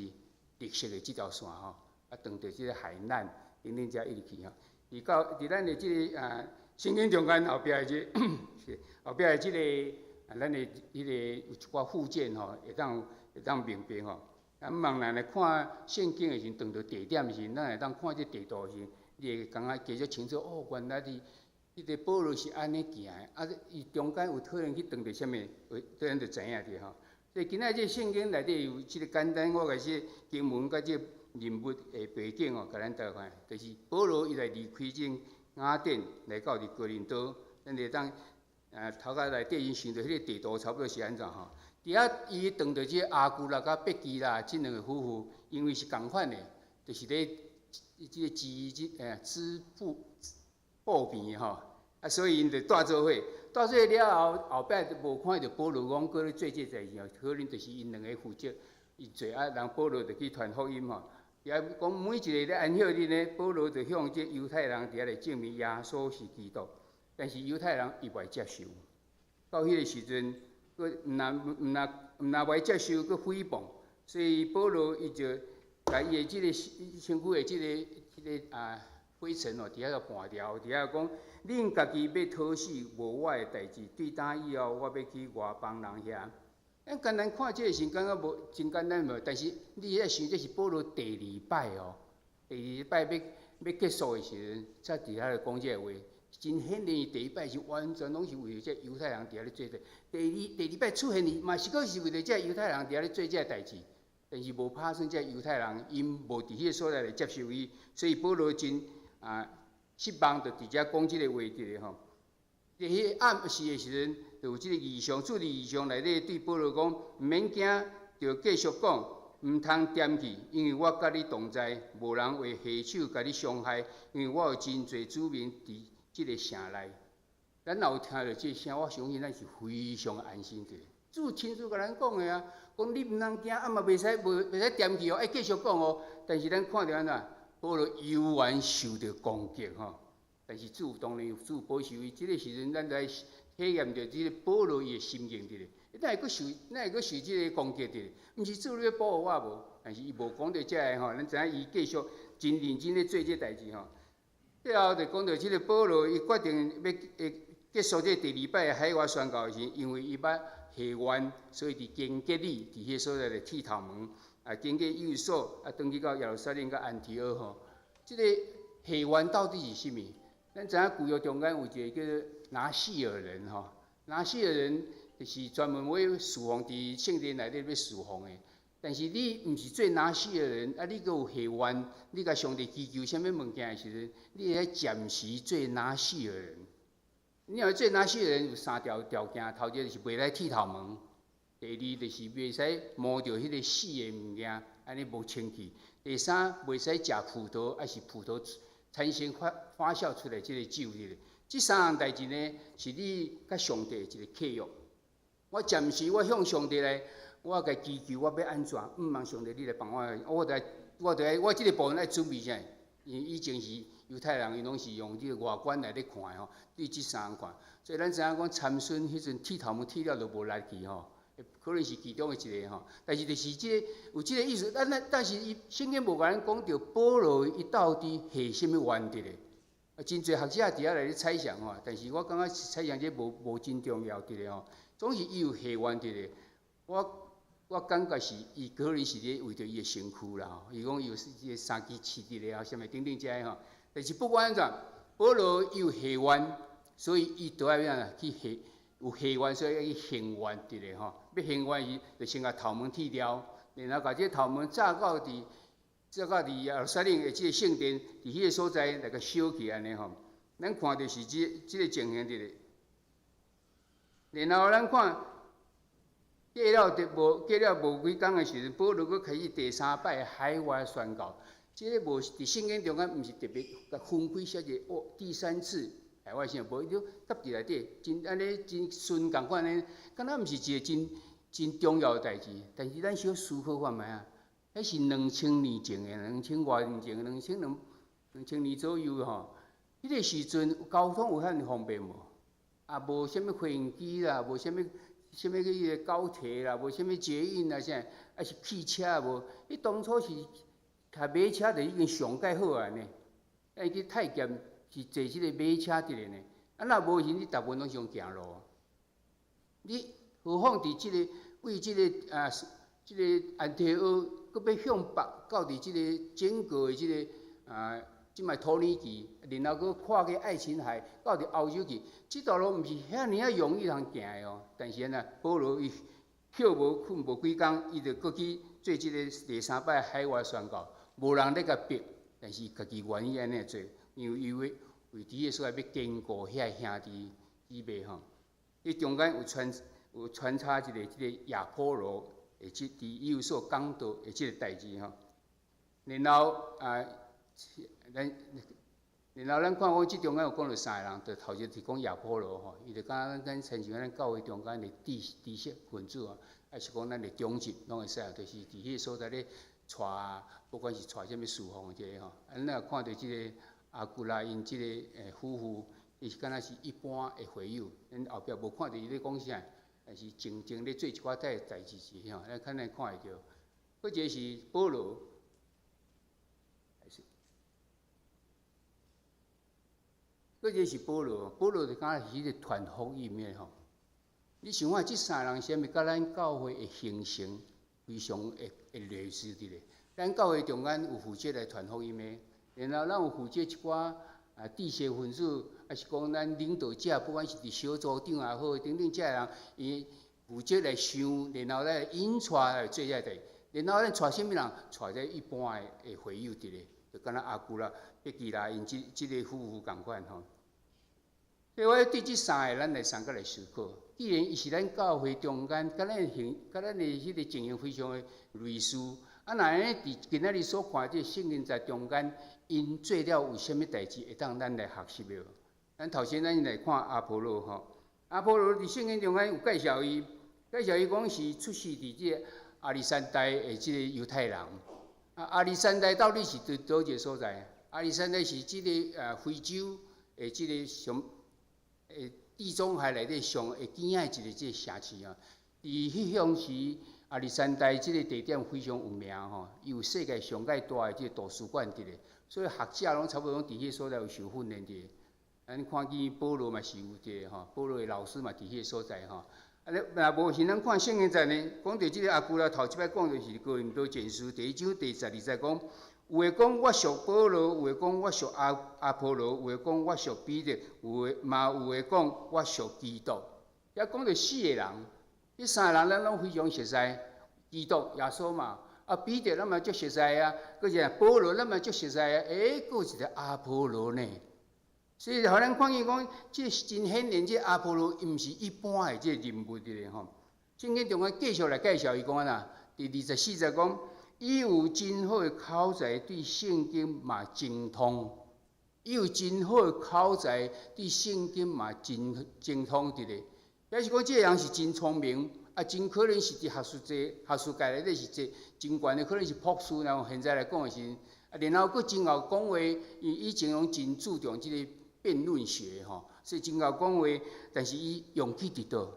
绿色的即条线吼，啊，撞着即个海难，等等才一直去吼。伫咱的即个圣经中间后壁的即后壁的即个咱的迄个有一寡附件吼，会当明白吼。咱茫然来看圣经的时，撞着地点的时，咱会当看即地图的时，你会感觉加足清楚哦，原来伫迄个保罗是安尼行的，伊中间有可能去撞着啥物，咱就知影着吼。所以今仔这圣经内底有即个简单，我甲这经文甲这人物的背景甲咱带看，就是保罗伊来离开这雅典来到伫哥林多，咱会当头壳内底因想到迄个地图差不多是安怎吼？伫遐伊撞着这阿古拉甲贝基拉即两个夫妇，因为是共款的，就是咧即个织布边吼，所以因就带做伙，带做伙了后壁就无看到保罗讲过咧做这代志吼，可能就是因两个负责伊做人保罗就去传福音吼。也讲每一个咧安息日呢，保罗就向这犹太人伫遐来证明耶稣是基督，但是犹太人伊袂接受。到迄个时阵，佫毋若袂接受，佫诽谤，所以保罗伊就甲伊的即个身躯的即个灰尘哦，伫遐个盘掉，伫遐讲恁家己要讨死，无我的代志。对打以后，我要去外邦人遐。咱简单看这个是感觉无真简单无，但是你咧想，这是保罗第二摆哦，第二摆要结束的时阵，才伫遐来讲这个话。真显然，第一摆是完全拢是为着这犹太人伫遐咧做的。第二摆出现的嘛是佫是为着这犹太人伫遐咧做这代志，但是无拍算这犹太人因无伫迄个所在来接受伊，所以保罗真失望，就直接讲即个话题咧吼。伫迄暗时的时阵，就有即个异象，主的异象内底对保罗讲：毋免惊，着继续讲，毋通惦记，因为我甲你同在，无人会下手甲你伤害，因为我有真侪子民伫即个城内。咱若有听到即个声，我相信咱是非常安心的。主亲自甲咱讲的啊，讲你毋通惊，嘛袂使惦记哦，爱继续讲哦。但是咱看到安怎，保罗犹原受到攻击吼。但是主当然有主保守伊，即个时阵咱来体验着即个保罗伊的心境伫咧。咱会阁受即个攻击伫咧？毋是主你要保护我无？但是伊无讲到遮个吼，咱知影伊继续真认真咧做即代志吼。最后就讲到即个保罗，伊决定要结束这第二摆的海外宣告时，因为伊捌下完，所以伫经结里伫迄所在的剃头门，经过以弗所，转去到耶路撒冷甲安提阿吼。即个下完到底是啥物？咱知影旧约中间有一个叫做拿细尔人吼，拿细尔人就是专门要侍奉伫圣殿内底要侍奉的。但是你毋是做拿细尔人，你阁有下完，你甲上帝祈求啥物物件的时阵，你会暂时做拿细尔人。你若做拿细尔人有3条条件，头一就是袂使剃头毛，第二就是袂使摸着迄个死的物件，安尼无清气。第三，袂使食葡萄，还是葡萄产生发酵出来即个酒咧。即3项代志呢，是你甲上帝一个契约。我暂时我向上帝来，我甲祈求我要安怎，毋望上帝你来帮我。我即个部分爱准备啥？因为以前是犹太人，伊拢是用即个外观来咧看吼，对即3项看。所以咱知影讲参孙迄阵剃头毛剃了都无力去吼。可能是其中的一个吼，但是就是有即个意思。但是伊圣经无甲咱讲到保罗伊到底下什么原则的？真侪学者伫遐来咧猜想吼，但是我感觉猜想这无真重要的吼。总是伊有下原则的。我感觉是伊可能是咧为着伊的身躯啦吼，伊讲伊有即个3支刺伫咧吼，啥物等等遮个吼。但是不管安怎，保罗伊有下愿，所以伊都要怎啊去下。有下愿，所以要去行愿伫咧吼。要行愿伊，就先甲头毛剃掉，然后甲这头毛炸到耶路撒冷的即个圣殿，伫迄个所在来个烧起安尼吼。咱看到是即个情形伫咧。然后咱看过了无几工的时阵，保罗佫开始第3摆的海外宣告。即个无伫圣经中间，毋是特别甲分开写者第3次。海外性无，伊就搭伫内底，真安尼真顺共款呢，敢若毋是一个真重要的代志。但是咱小思考看觅啊，迄是2000年前的，2000外年前，2000年左右吼。迄个时阵交通有遐方便无？也无啥物飞行机啦，无啥物迄个高铁啦，无啥物捷运啦啥，还是汽车无？伊当初是开马车就已经上介好啊呢，但去太监。是坐即个马车伫咧呢，若无闲，你大部分拢是用行路。你何况伫即个为即个安提阿，搁要向北到伫即个整个的即个即卖土耳其，然后佮跨过爱琴海，到伫欧洲去，即条路毋是遐尔容易通行的哦。但是呢，保罗伊歇无困无几工，伊就过去做即个第3摆海外宣告，无人咧甲逼，但是家己愿意安尼做，因为伊为伫个所在要坚固遐兄弟姊妹吼。伊中间有穿插即个亚波罗，即伫伊有所讲到的即个代志吼。然后咱看讲即中间有讲到3个人，就头先是讲亚波罗吼，伊就讲咱亲像咱教会中间的知识分子啊，还是讲咱的长职，拢会使啊，就是伫迄个所在咧带，不管是带什么侍奉即个吼，咱若看到即个阿古拉因即个夫妇，伊是敢若是一般的会友，咱后壁无看到伊咧讲啥，但是静静咧做一寡代志是吼，咱看会到。搁一个是保罗。搁一个是保罗，保罗就敢若是迄个传福音的吼。你想看即3个人，啥物甲咱教会的形成非常会类似伫咧？咱教会中间有负责来传福音的，然后咱有负责一寡知识分子，还是讲咱领导者，不管是伫小组长也好，等等遮个人，伊负责来想，然后来引带来做遐代，然后咱带啥物人？带这一般的会友伫咧，就敢若阿古啦、毕基拉因即个夫妇共款吼。所以我对即3个咱来参加来思考。既然伊是咱教会中间，甲咱的迄个情形非常的类似，啊，那安尼伫今仔日所看即圣经在中间，因做了有啥物代志会当咱来学习了？咱头先咱来看阿波罗吼，阿波罗伫圣经中间有介绍伊讲是出世伫即个亚历山大的即个犹太人。亚历山大到底是倒一个所在？亚历山大是即个非洲的即个上。地中海内底上会见的一个即个城市啊，伫迄向时亚历山大即个地点非常有名吼，伊有世界上界大的即个图书馆伫咧，所以学者拢差不多拢伫迄所在有受训练伫。咱看见保罗嘛是有一个吼，保罗的老师嘛伫迄个所在吼。若无是咱看圣经在呢，讲到即个阿古拉头一摆讲就是哥林多前书第1章第12节讲。有诶讲我属保罗，有诶讲我属阿波罗，有诶讲我属彼得，有诶讲我属基督。遐讲到4个人，即3个人咱拢非常熟悉，基督耶稣嘛，彼得咱嘛足熟悉啊，搁是保罗咱嘛足熟悉啊，搁有一个阿波罗呢。所以，互咱看见讲，即真显然，即阿波罗伊毋是一般诶即个人物伫咧吼。圣经中间继续来介绍伊讲啊，第24节讲。伊有真好的口才，对圣经嘛精通。伊有真好的口才，对圣经嘛精通伫咧。表示讲，即个人是真聪明，真可能是伫学术界内底是真悬的，可能是博士。然后现在来讲的是，然后佫真后讲话，以前拢真注重即个辩论学吼，所以真后讲话，但是伊用去伫倒？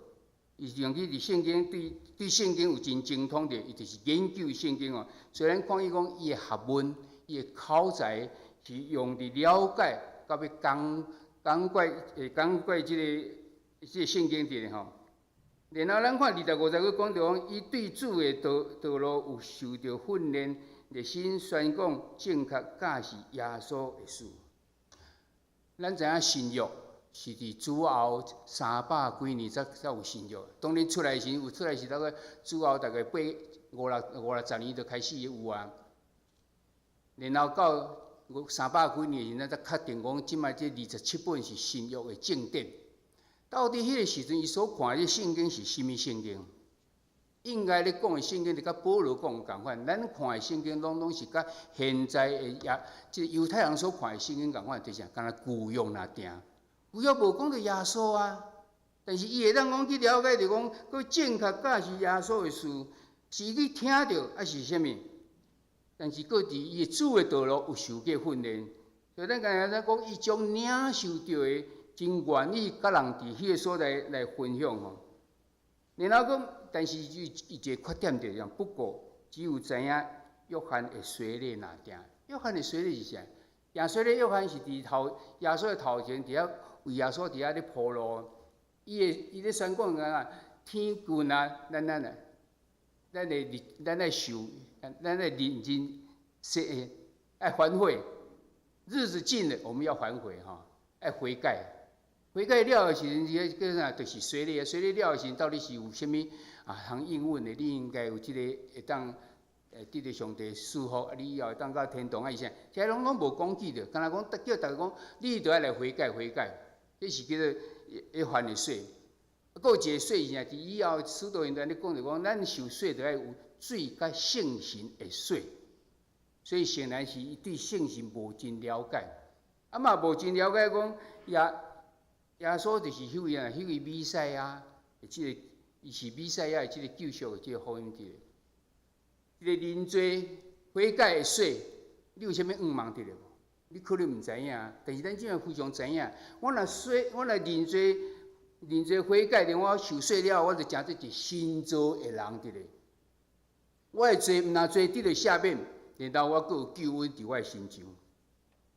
伊用去伫圣经对圣经有真精通的，伊就是研究圣经哦。虽然看伊讲伊的学问、伊的口才是用伫了解，到要讲解即个圣经伫咧吼。然后咱看25节佫讲到讲，伊对主的道路有受到训练，热心宣讲正确教示耶稣的事。咱知影信约。是伫主后300几年才有信约，当然出来时有出来是大概主后大概五六十年就开始有啊。然后到300几年时，咱才确定讲，即摆这27本是新约的正典。到底迄个时阵，伊所看的圣经是甚物圣经？应该咧讲的圣经，就甲保罗讲共款。咱看的圣经拢是甲现在的即犹太人所看的圣经共款，就是敢若旧约那定。有约无讲到耶稣啊，但是伊会当讲去了解，就讲佮正确教示耶稣的事，是你听到还是啥物？但是佮伫伊主的道路有受过训练，所以咱刚才讲，伊将领受到的真愿意甲人伫迄个所在来分享吼。然后讲，但是伊一个缺点就是不过只有知影约翰的洗礼那定。约翰的洗礼是啥？耶稣咧，约翰是伫耶稣的头前伫遐。为耶稣伫遐咧铺路，伊咧宣讲啊，天君啊，咱来受，咱来认真爱反悔，日子近了，我们要反悔哈，要悔改。悔改了的时阵，叫啥？就是洗礼啊！洗礼了的时阵，到底是有啥物通应允的？你应该有即个会当得到上帝祝福，你以后会当到天堂啊！以啥？这拢无讲记着，敢若讲叫大家讲，你都要来悔改悔改，这是叫做会犯的水。还有一个水是啥？伫以后使徒行传咧讲着讲，咱受水就要有水甲圣神的水。所以显然是伊对圣神无真了解，啊嘛无真了解讲耶稣就是迄位弥赛亚，即个伊是弥赛亚的即个救赎的即个福音伫咧。即个认罪悔改的水，你有啥物愿望伫咧无？你可能毋知影，但是咱即阵非常知影。我若认罪悔改，连我受洗了，我就成做一新造的人伫咧。我的罪毋若罪得了赦免，然后我阁有救恩伫我的心上，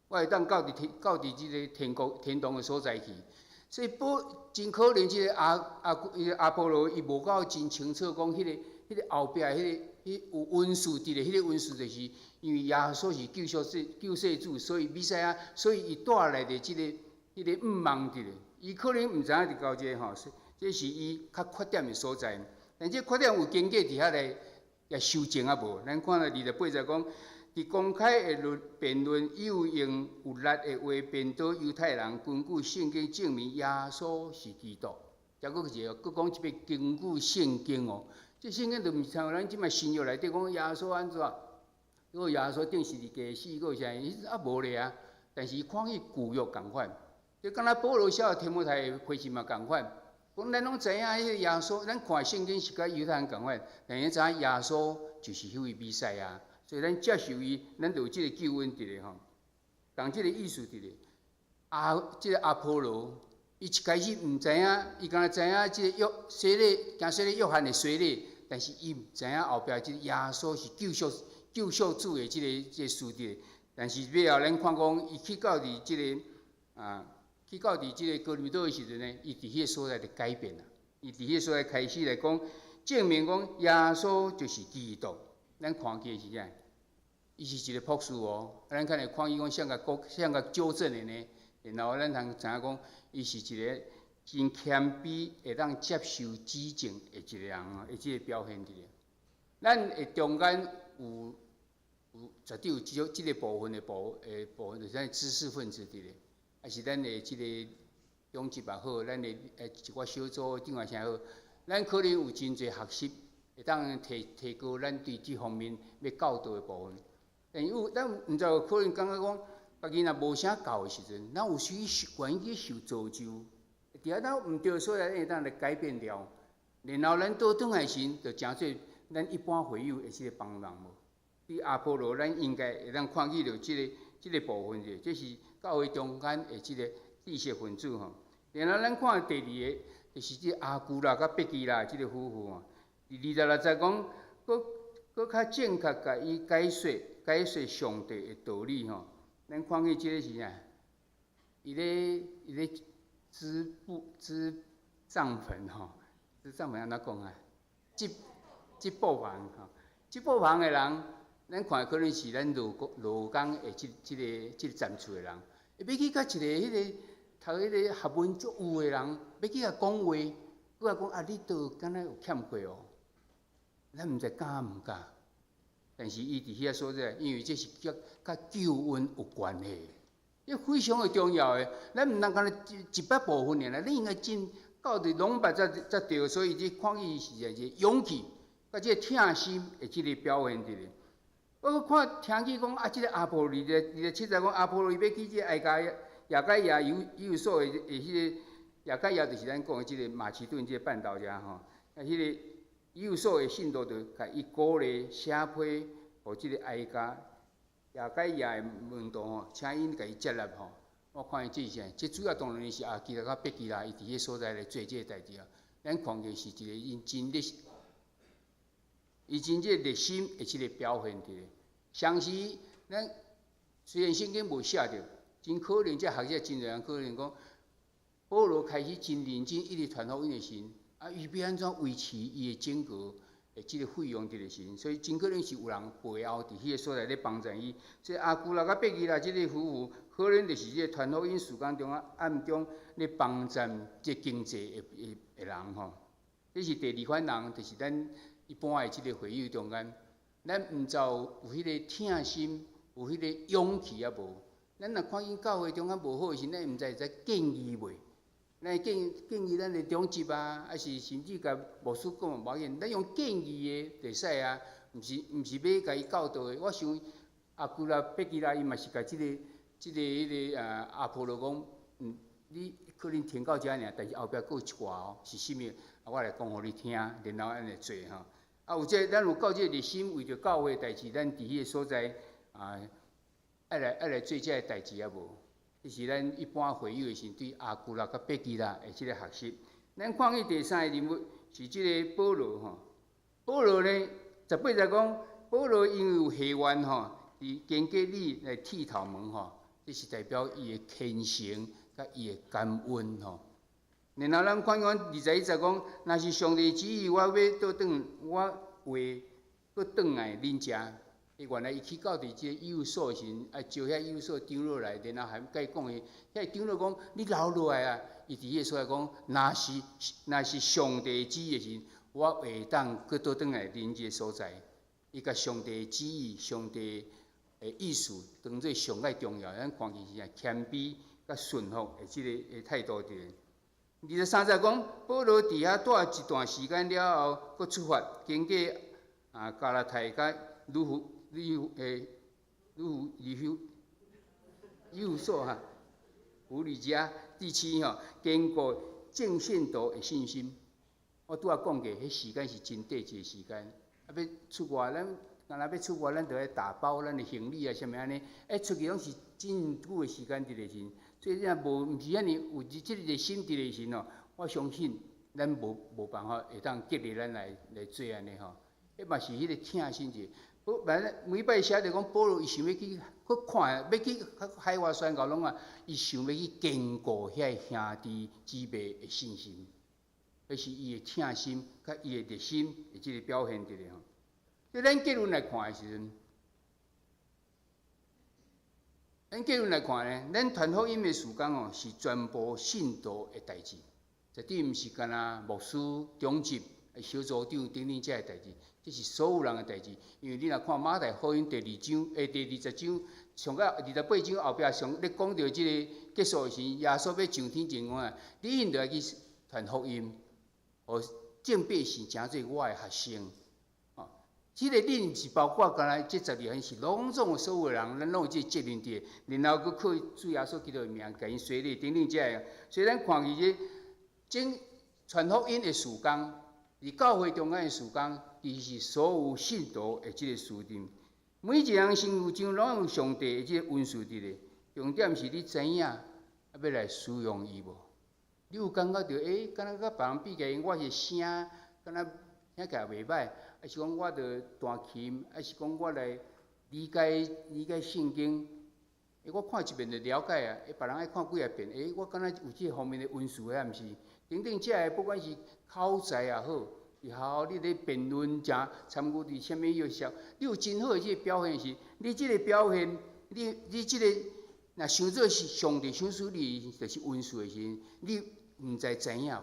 我会当到伫即个天堂的所在去。所以真可能，即个阿波罗伊无够真清楚讲，迄个后壁迄有文士伫咧，迄个文士就是因为耶稣是救世主，所以弥赛亚，所以伊带来的即个迄个愿望伫咧。伊可能毋知影伫到这吼，这是伊较缺点的所在。但这缺点有经过伫遐来也修正啊无？咱看到28节讲。伫公开的辩论有用有力的话辩倒犹太人，根据圣经证明耶稣是基督。再搁一个，搁讲一遍根据圣经哦，这圣经就毋是像咱即卖新约内底讲耶稣安怎，迄个耶稣定十字架死，搁有啥？伊啊无咧啊，但是伊看去旧约共款，就敢若保罗写提摩太的书信嘛共款。讲咱拢知影，迄个耶稣，咱看圣经是甲犹太人共款，但是知影耶稣就是迄位弥赛亚。所以咱接受伊，咱就有即个救恩伫咧吼，同即个意思伫咧。即个阿波罗，伊一开始毋知影，伊敢若知影即个洗礼，行洗礼约翰的洗礼，但是伊毋知影后壁即个耶稣是救赎主的即个事伫咧。但是尾后咱看讲，伊去到伫即个哥林多的时阵呢，伊伫迄个所在就改变啦。伊伫迄个所在开始来讲，证明讲耶稣就是基督。咱看见是啥？伊是一个博士哦，咱可能看伊讲像个纠正的呢，然后咱通知影讲，伊是一个真谦卑，会当接受指正的一个人哦，的即个表现伫咧。咱的中间有绝对有即个部分，就是咱知识分子伫咧，还是咱的即个中级也好，咱的一寡小组另外啥好，咱可能有真侪学习，会当提高咱对即方面要教导的部分。但咱毋知有可能感觉讲，家己若无啥教的时阵，咱有时愿意去受造就，伫遐咱毋对所在，会当来改变了，然后咱倒转来时，就诚做咱一般会友的即个帮忙无。伫阿波罗，咱应该会当看见着即个部分者，这是教会中间的即个知识分子吼。然后咱看第二个，就是即阿古啦、甲贝基啦即个夫妇吼。26节讲，搁较正确甲伊解说上帝的道理吼。咱看见即个是啥？伊咧支帐篷吼，支帐篷安怎讲啊？即部房吼，即部房的人，咱看可能是咱劳工的即个站厝的人，要去甲一个迄个读迄个学问足有的人，要去甲讲话，佮甲讲啊，你倒敢若有欠过哦？咱毋知敢毋敢，但是伊伫遐所在，因为这是甲救恩有关系，这非常的重要的。咱毋通敢若一百部分尔啦，你应该真到伫拢捌才对，所以这看伊是一个勇气，甲这个疼心的即个表现伫咧。我看听去讲啊，即个阿波罗27节讲阿波罗伊要去即个亚该亚有所的迄个亚该亚，就是咱讲的即个马其顿即个半岛遮吼，啊迄个。有所的信徒就甲伊鼓励写批，互即个亚该亚的门徒吼，请因甲伊接纳吼。我看伊这是啥？这主要当然是阿基拉甲贝基拉伊伫迄所在来做这个代志啊。咱看见是一个因真即个热心的即个表现伫咧。相似咱虽然圣经无写着，真可能这学者真侪人可能讲，保罗开始真认真一直传福音的时。啊，伊要安怎维持伊的整个即个费用伫咧时，所以真可能是有人背后伫迄个所在咧帮助伊。所以阿姑啦、甲伯吉啦，即个夫妇可能就是即个传福音事工中暗中咧帮衬即经济的人吼。这是第二款人，就是咱一般的即个会友中间，咱毋知有迄个疼心，有迄个勇气啊无？咱若看见教会中间无好时，咱毋知会使建议袂？咱建议咱的长执啊，还是甚至甲牧师讲无要紧，咱用建议的就使啊，毋是要甲伊教导的。我想阿姑啦、伯吉啦，伊嘛是甲即个阿婆罗讲，你可能听到遮尔，但是后壁佫有一寡哦，是啥物？我来讲互你听，然后安尼做吼。有咱有到即个热心，为着教会代志，咱伫迄个所在爱来做遮个代志啊无？这是咱一般会友的时，对阿姑啦、甲伯吉啦的即个学习。咱看见第三个人物是即个保罗吼。保罗呢，18节讲，保罗因为有下愿吼，伫经过你来剃头毛吼，这是代表伊的虔诚甲伊的感恩吼。然后咱看见21节讲，若是上帝旨意，我要倒转，我话搁转来恁遮。原来伊去到伫即个幼所时，招遐幼所长老来，然后还甲伊讲诶，遐长老讲，你留落来啊！伊伫迄所在讲，若是上帝旨意时，我会当搁倒转来恁即个所在。伊甲上帝旨意、上帝诶意思当做上个重要。咱看起是谦卑甲顺服诶即个态度伫咧。23节讲，保罗伫遐住一段时间了后，搁出发，经过加拉太甲幼所哈，弗里加地区吼，经过正信徒的信心。我拄仔讲过，迄时间是真短一个时间。要出外，咱若要出外，咱就要打包咱的行李啊，啥物安尼？出去拢是真久的时间伫咧时。所以若毋是遐尼有即个热心伫咧时吼，我相信咱无办法会当激励咱来做安尼吼。迄嘛是迄个疼心者。每摆写着讲保罗，伊想要去看，要去海外宣教拢伊想要去坚固遐兄弟姊妹的信心，迄是伊的疼心，甲伊的热心的即个表现伫咧吼。所以咱结论来看的时阵，咱传福音的事工哦，是全部信徒的代志，绝对毋是干那牧师、长执、小组长等等遮个代志。这是所有人的代志，因为你若看马太福音第20章，上到28章后壁上咧讲到即个结束的时，耶稣要上天前啊，你应着去传福音，互正百姓诚做我的学生。即个恁是包括干那这12项是拢总的所有人，咱拢有即个责任伫，然后佫靠主耶稣基督的名，甲因洗礼等等遮个。所以咱看起即传福音的事工，伫教会中间的事工。伊是所有信徒的即个事任，每一人身躯上拢有上帝的即个恩赐伫咧。重点是你知影要来使用伊无？你有感觉到敢若甲别人比起来，我是声敢若听起来袂歹，还是讲我着弹琴，还是讲我来理解圣经？我看一遍就了解啊。别人爱看几啊遍，我敢若有即个方面的恩赐啊，毋是？等等，遮个不管是口才也好。然后你咧辩论者参与伫啥物学校，你有真好诶即个表现时，你即个表现，你即个若想做是上帝赏赐你，就是恩赐诶时，你毋知影无？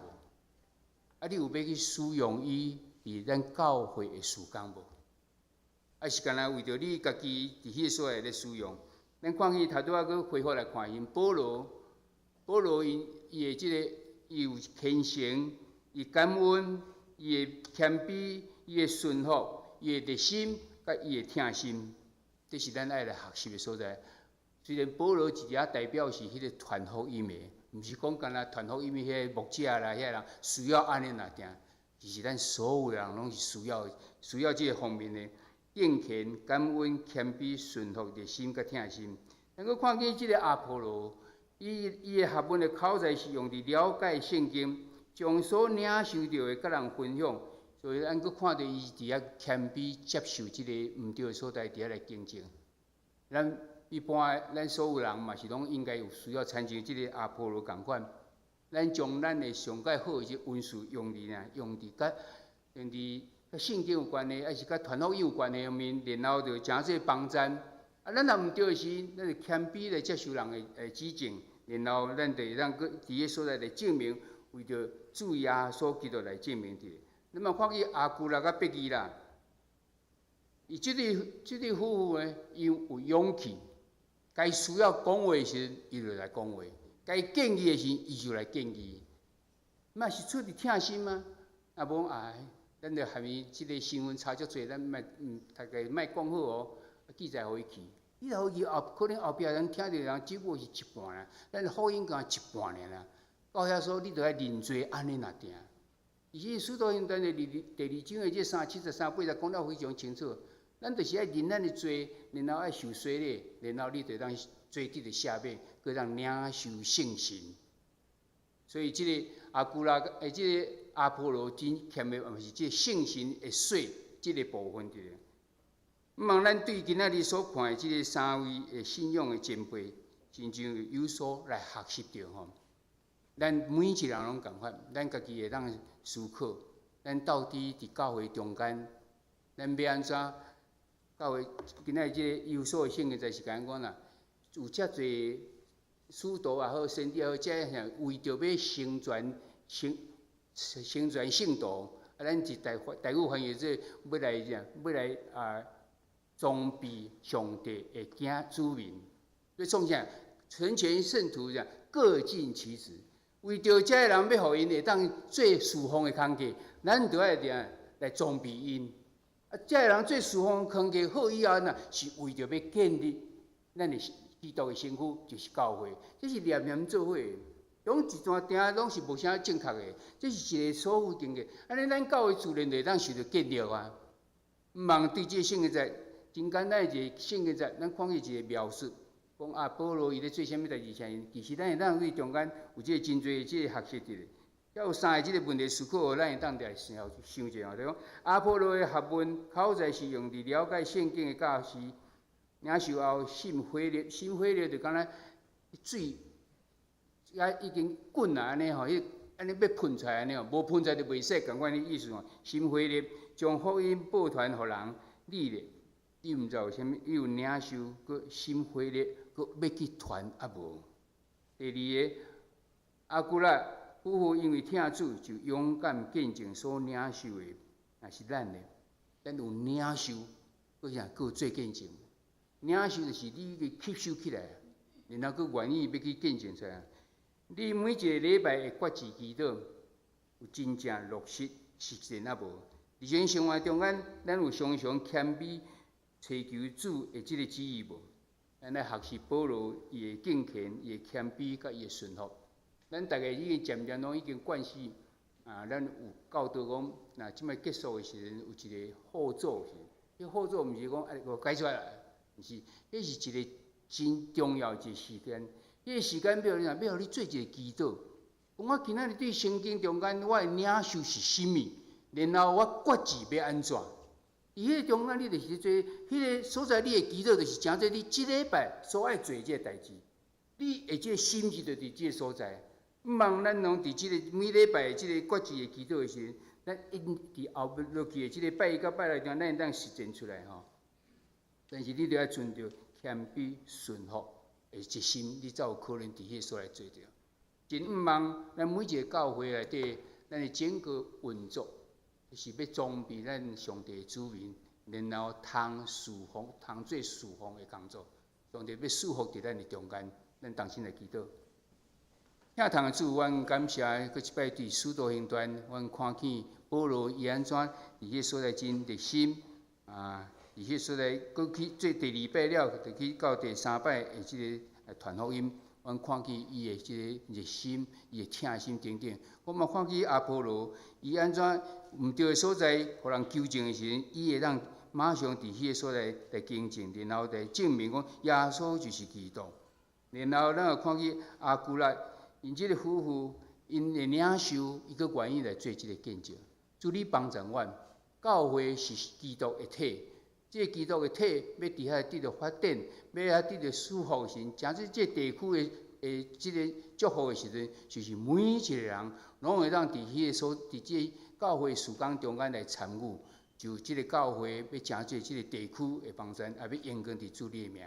你有要去使用伊伫咱教会诶事工无？还是干那为着你家己伫迄个所在咧使用？咱看去头拄仔佫恢复来看因保罗伊诶即个伊有虔诚，伊感恩。伊的谦卑，伊的顺服，伊的热心，甲伊的疼心，这是咱爱来学习的所在。虽然保罗一也代表是迄个传福音的，毋是讲干那传福音的迄个牧者啦，遐人需要安尼来定，其实咱所有人拢是需要即个方面的敬虔、感恩、谦卑、顺服、热心甲疼心。咱阁看见即个阿波罗，伊的学问的口才是用伫了解圣经。将所领受到的甲人分享，所以咱阁看到伊伫遐谦卑接受即个毋对的所在，伫遐来竞争。咱一般咱所有人嘛是拢应该有需要参照即个阿波罗共款，咱将咱的上界好的即恩赐用伫甲圣经有关系，还是甲传福音有关系方面，然后就诚做帮赞。咱若毋对时，咱就谦卑来接受人的指正，然后咱就让伫迄所在来证明，为着主耶稣基督来证明伫。你嘛看见阿古拉甲伯基啦，伊即个夫妇呢，伊有勇气，该需要讲话时，伊就来讲话；该建议的时，伊就来建议。嘛是出于疼心吗？啊无咱着含伊即个身份差足济，咱大家莫讲好哦，记载互伊去。伊后伊可能后壁人听着人只不过是一半啦，咱福音讲一半尔啦。到遐说你着爱认罪，安尼若定。而且使徒行传的第二章的这373、80讲了非常清楚，咱就是爱认咱的罪，然后爱受洗礼，然后你就当罪得赦免，佮当领受圣神。所以即个阿古拉即个阿波罗真欠的，嘛是即个圣神的水即个部分伫。毋望咱对今仔日所看的即个三位的信仰的前辈，真正有所来学习着吼。咱每一个人拢共款，咱家己会当思考，咱到底伫教会中间，咱要安怎？教会今仔日即个有所的圣经，就是讲啦，有遮侪使徒也好，先知也好，遮样为着要成全圣道，咱是台语翻译做要来装备上帝的子民，要创啥？成全圣徒啥？各尽其职。为着遮个人要互因会当做侍奉的工课，咱就爱来装备因。遮个人做侍奉工课好以后呢，是为着要建立咱的基督的身躯，就是教会。这是念念做伙的，拢一段定拢是无啥正确的。这是一个所否定的。安尼咱教会自然就当受到建立啊。毋望对这个圣经在真简单的一个圣经在，咱看起一个描述。讲保罗伊咧做啥物代志？其实咱会当对中间有即个真侪即个学习伫咧。还有三个即个问题思考，咱会当来想一下就讲阿波罗的学问口才是用伫了解圣经的教师，领受后心火热，心火热就敢若水已经滚啊安尼吼，安尼要喷出来安尼吼，无喷出来就袂使，共款的意思吼。心火热将福音报传互人，你咧，你毋知有啥物？你有领受，佮心火热。佮要去传啊无。第二个，阿古拉夫妇因为听主，就勇敢见证所领受的，也是咱的。咱有领受，佮啥？佮做见证。领受就是你去吸收起来，然后佮愿意要去见证出来。你每一个礼拜的决志祈祷，有真正落实实践啊无？日常生活中间，咱有常常谦卑祈求主的即个旨意无？咱来学习保罗伊的敬虔、伊的谦卑、甲伊的顺服。咱大家已经渐渐拢已经惯习咱有教导讲，那即摆结束的时阵有一个后座是，迄后座毋是讲我改出来，毋是，迄是一个真重要一个时间。迄个时间表要互你做一个祈祷。我今仔日对圣经中间我的领受是甚物，然后我决志要安怎？伫迄个中间，你就是做迄个所在，你的祈祷就是诚做你即礼拜所爱做即个代志。你的即个心志就伫即个所在。毋望咱拢伫即个每礼拜即个决志的祈祷的时阵，咱一定伫后落去的即个拜一到拜六中，咱会当实践出来吼。但是你着要存着谦卑顺服的一心，你才有可能伫迄个所在做着。真毋望咱每一个教会内底，咱的整个运作。就是要装备咱上帝的子民，然后通做侍奉的工作。上帝要束缚伫咱的中间，咱同心来祈祷。听堂的主，阮感谢，搁一摆对使徒行传，阮看见保罗伊安怎伫迄所在真热心伫迄所在，搁去做第2摆了，就去到第3摆的即个传福音。阮看见伊的即个热心，伊的疼心等等。我嘛看见阿波罗，伊安怎毋对的所在，互人纠正的时阵，伊会当马上伫迄个所在来更正，然后来证明讲耶稣就是基督。然后咱又看见阿古拉，因即个夫妇，因的领受，伊阁愿意来做即个见证。主你帮助阮，教会是基督的体。即个基督的体要伫遐得到发展，要遐得到祝福的时阵，诚说即个地区的即个祝福的时阵，就是每一个人拢会当伫迄个所，伫即个教会事工中间来参与，就即个教会要成就即个地区的方针，也要严格伫主你的名。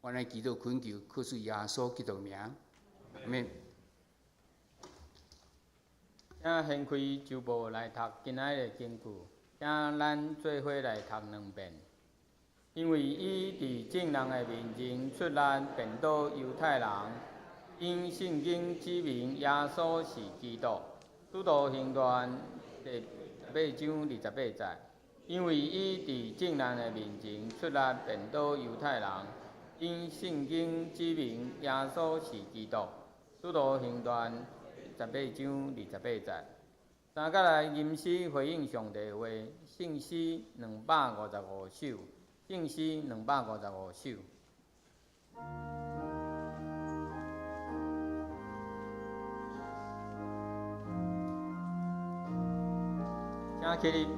我来祈祷恳求，靠主耶稣基督名，阿免。请掀开周报来读今仔日的经句，请咱做伙来读2遍。因为伊伫众人的面前出力辩倒犹太人，因圣经指明耶稣是基督。使徒行传第18章28节。因为伊伫众人的面前出力辩倒犹太人，因圣经指明耶稣是基督。使徒行传18章28节。三甲来吟诗回应上帝的话，圣诗255首，圣诗255首。请起立。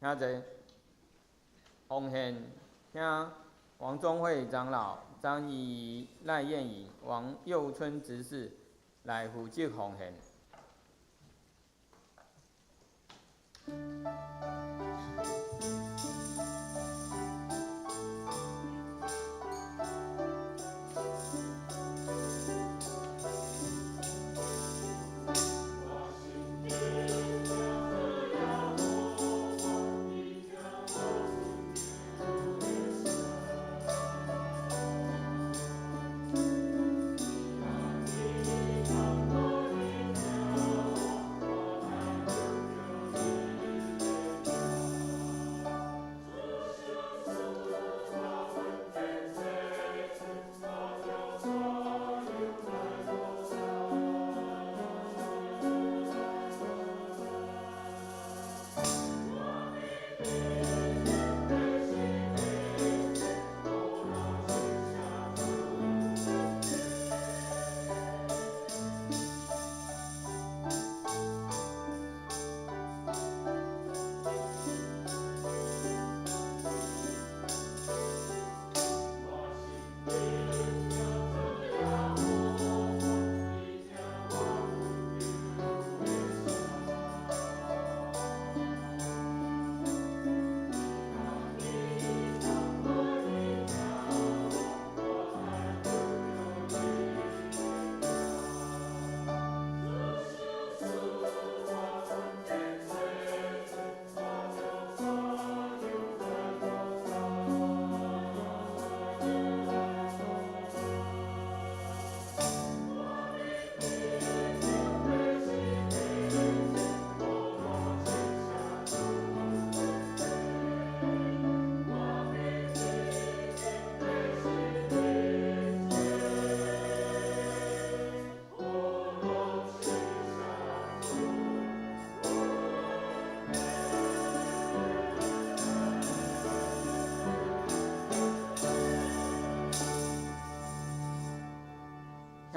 请坐。奉献，请王宗慧长老、张怡怡、赖燕怡、王佑春执事来负责奉献。Amen.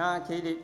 请起立。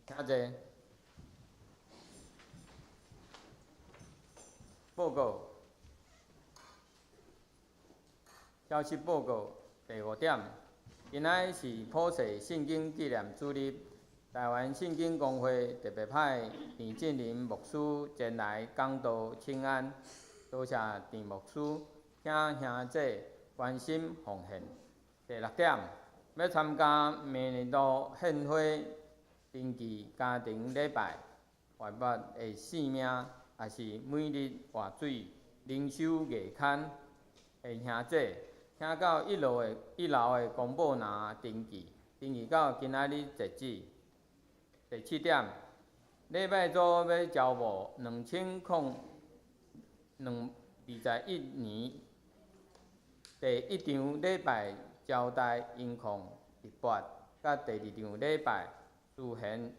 请坐。报告。消息报告第5点，今仔是普世圣经纪念主日，台湾圣经公会特别派田振林牧师前来讲道请安，多谢田牧师，请兄姐关心奉献。第6点，要参加明年度献花登记家庭礼拜，活跃的性命，也是每日活水灵修月刊的兄姐，请到1楼的公报栏登记，登记到今仔日截止。第7点，礼拜组要招募2021年第1场礼拜招待音控18，甲第2场礼拜自弦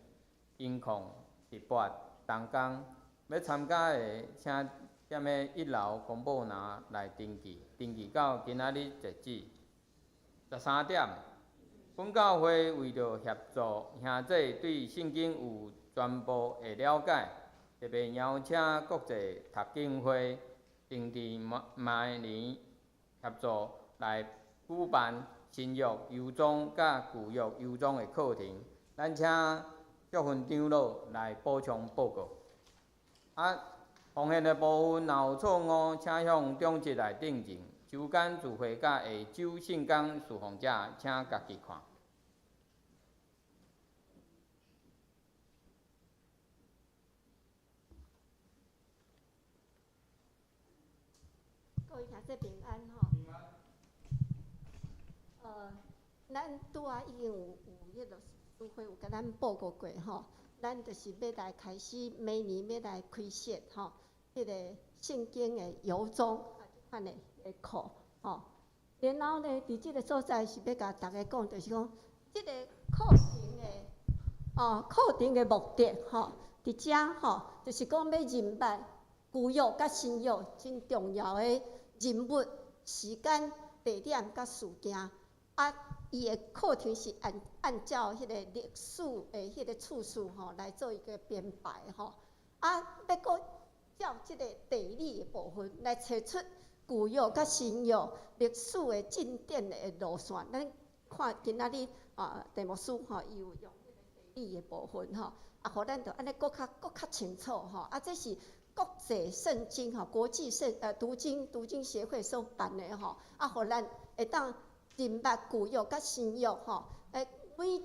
音控18同工，要参加的请踮咧1楼公报栏来登记，登记到今仔日截止。13点，本教会为着协助兄姐对圣经有全部的了解，特别邀请国际读经会定期每年协助来举办新约优宗甲旧约优宗的课程。咱请祝分长老来补充报告。奉献的部分若有错误，请向中职来订正。周间聚会甲下周圣工侍奉者，请家己看。各位兄弟平安吼。咱拄仔已经有迄个聚会有甲咱报告过吼，咱就是要来开始每年要来开设吼，迄个圣经的邮宗啊，即款的课吼。然后呢，伫即个所在是要甲大家讲，就是讲即个课程的目的吼，伫遮吼，就是讲要认识旧约甲新约真重要的人物、时间、地点甲事件。伊的课程是按照迄个历史的迄个次序吼来做一个编排吼。要搁照即个地理的部分来找出旧约甲新约历史的进展的路线。咱看今仔日题目书吼，伊有用迄个地理的部分吼，互咱着安尼搁较清楚吼。这是国际圣经吼，国际读经协会所办的吼，互咱会当认捌旧约甲新约吼，每一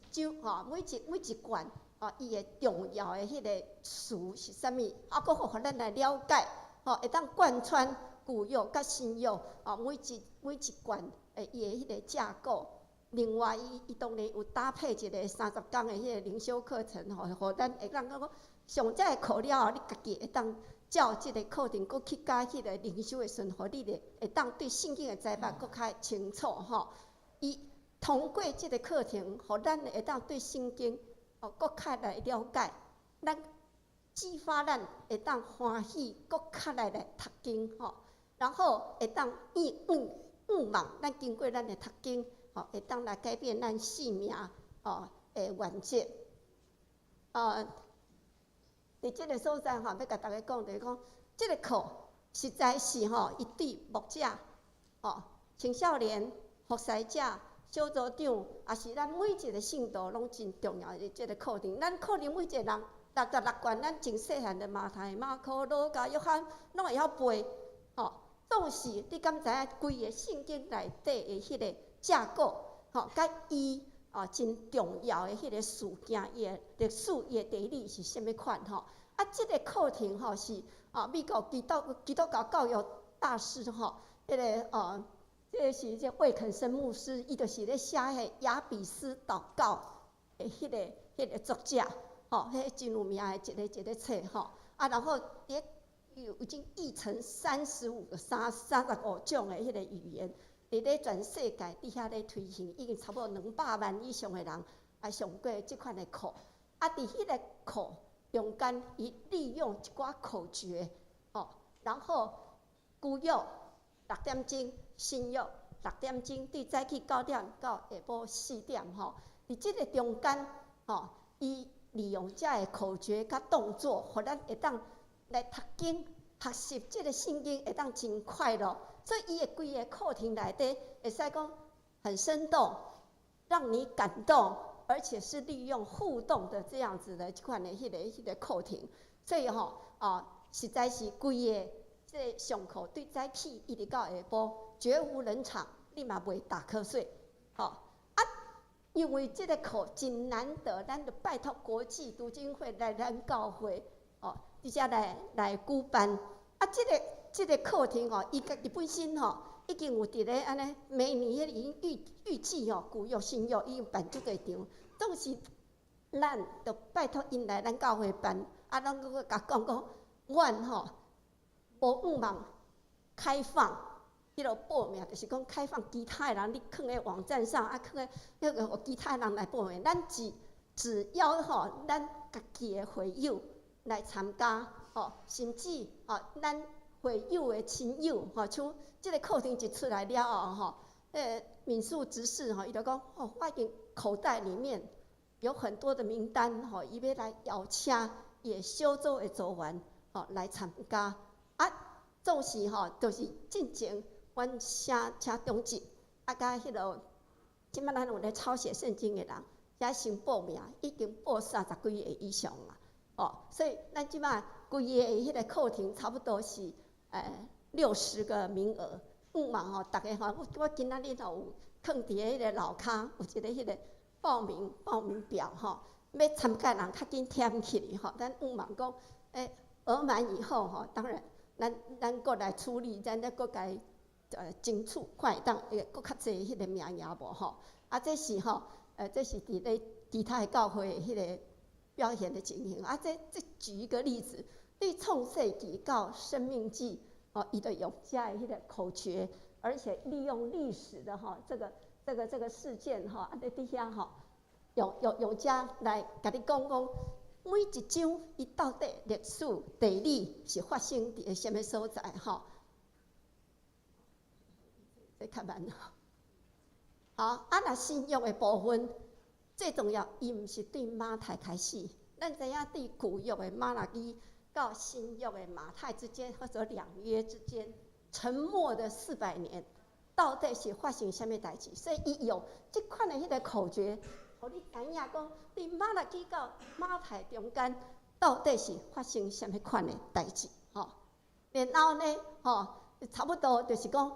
周吼，每一卷伊的重要的迄个词是啥物，搁互咱来了解吼，会当贯穿旧约甲新约每一卷伊的迄个架构。另外，伊当然有搭配一个30天的迄个灵修课程吼，互咱会当讲上这个课了后，你家己会当照即个课程，搁去甲迄个灵修的生活，你会当对圣经的知识搁较清楚吼。伊通过即个课程，互咱会当对圣经搁较来了解，咱激发咱会当欢喜，搁较来读经吼。然后会当愿望，咱经过咱的读经，会当来改变咱生命的原则。伫即个所在要甲大家讲，就是讲，即个课实在是伊对牧者青少年、学习者、小组长，也是咱每一个信徒拢真重要的即个课程。咱可能每一个人66卷，咱真细汉的马太、马可、路加、约翰，拢会晓背。吼，总是你敢知影规个圣经内底的迄个架构，吼，甲伊真重要的迄个事件，伊的历史、伊的地理是啥物款吼？啊，即个课程吼是美国基督教教育大师吼，迄个这是这魏肯森牧师，伊就是咧写迄雅比斯祷告的迄个作者，吼，迄真有名的一个册吼。啊，然后咧已经译成35种的迄个语言，伫咧全世界伫遐咧推行，已经差不多200万以上的人上过即款的课。啊，伫迄个课中间，伊利用一寡口诀，然后古约6点钟。新约6点钟，对早起9点到下晡4点吼，伫即个中间伊利用遮个口诀甲动作，互咱会当来读经、学习即个圣经，会当真快乐。所以伊的规个课程内底，会使讲很生动，让你感动，而且是利用互动的这样子的即款的迄个课程。所以实在是规个即个上课对早起一直到下晡。绝无冷场，你嘛袂打瞌睡，因为这个课真难得，咱就拜托国际读经会来咱教会，伫遮来举办。这个课程伊家己本身已经有伫咧安尼，每年已经预计旧约新约已经办足个场，总是咱就拜托因来咱教会办，咱佫甲讲，阮无五望开放。迄落报名就是讲开放其他的人，你放在网站上放在那个其他人来报名。咱只要咱家己的会友来参加甚至咱会友的亲友像这个课程一出来了后民宿执事伊就讲我已经口袋里面有很多的名单伊要来邀请也小组的组员来参加总是就是进前。阮请中职甲迄落，即摆咱有咧抄写圣经的人，也先报名，已经报30几个以上啦。所以咱即摆规个迄个课程差不多是60个名额。5万大家我今仔日有放伫迄个楼骹有一个迄个报名表要参加人较紧填起哩咱5万讲额满以后当然咱过来处理，咱再过来。争取看会当搁较济迄个名额无这是这是伫咧其他的教会迄个表现的情形这举一个例子，对创世纪到生命记伊就用遮的迄个口诀，而且利用历史的这个事件伫遐用遮来甲你讲每一章伊到底历史地理是发生伫什么所在再较慢若新约的部分，最重要，伊毋是对马太开始。咱知影对旧约的马拉基到新约的马太之间，或者两约之间，沉默的400年，到底是发生什么代志？所以伊用即款的迄个口诀，互你知影讲，对马拉基到马太中间，到底是发生什么款的代志？然后呢，差不多就是讲。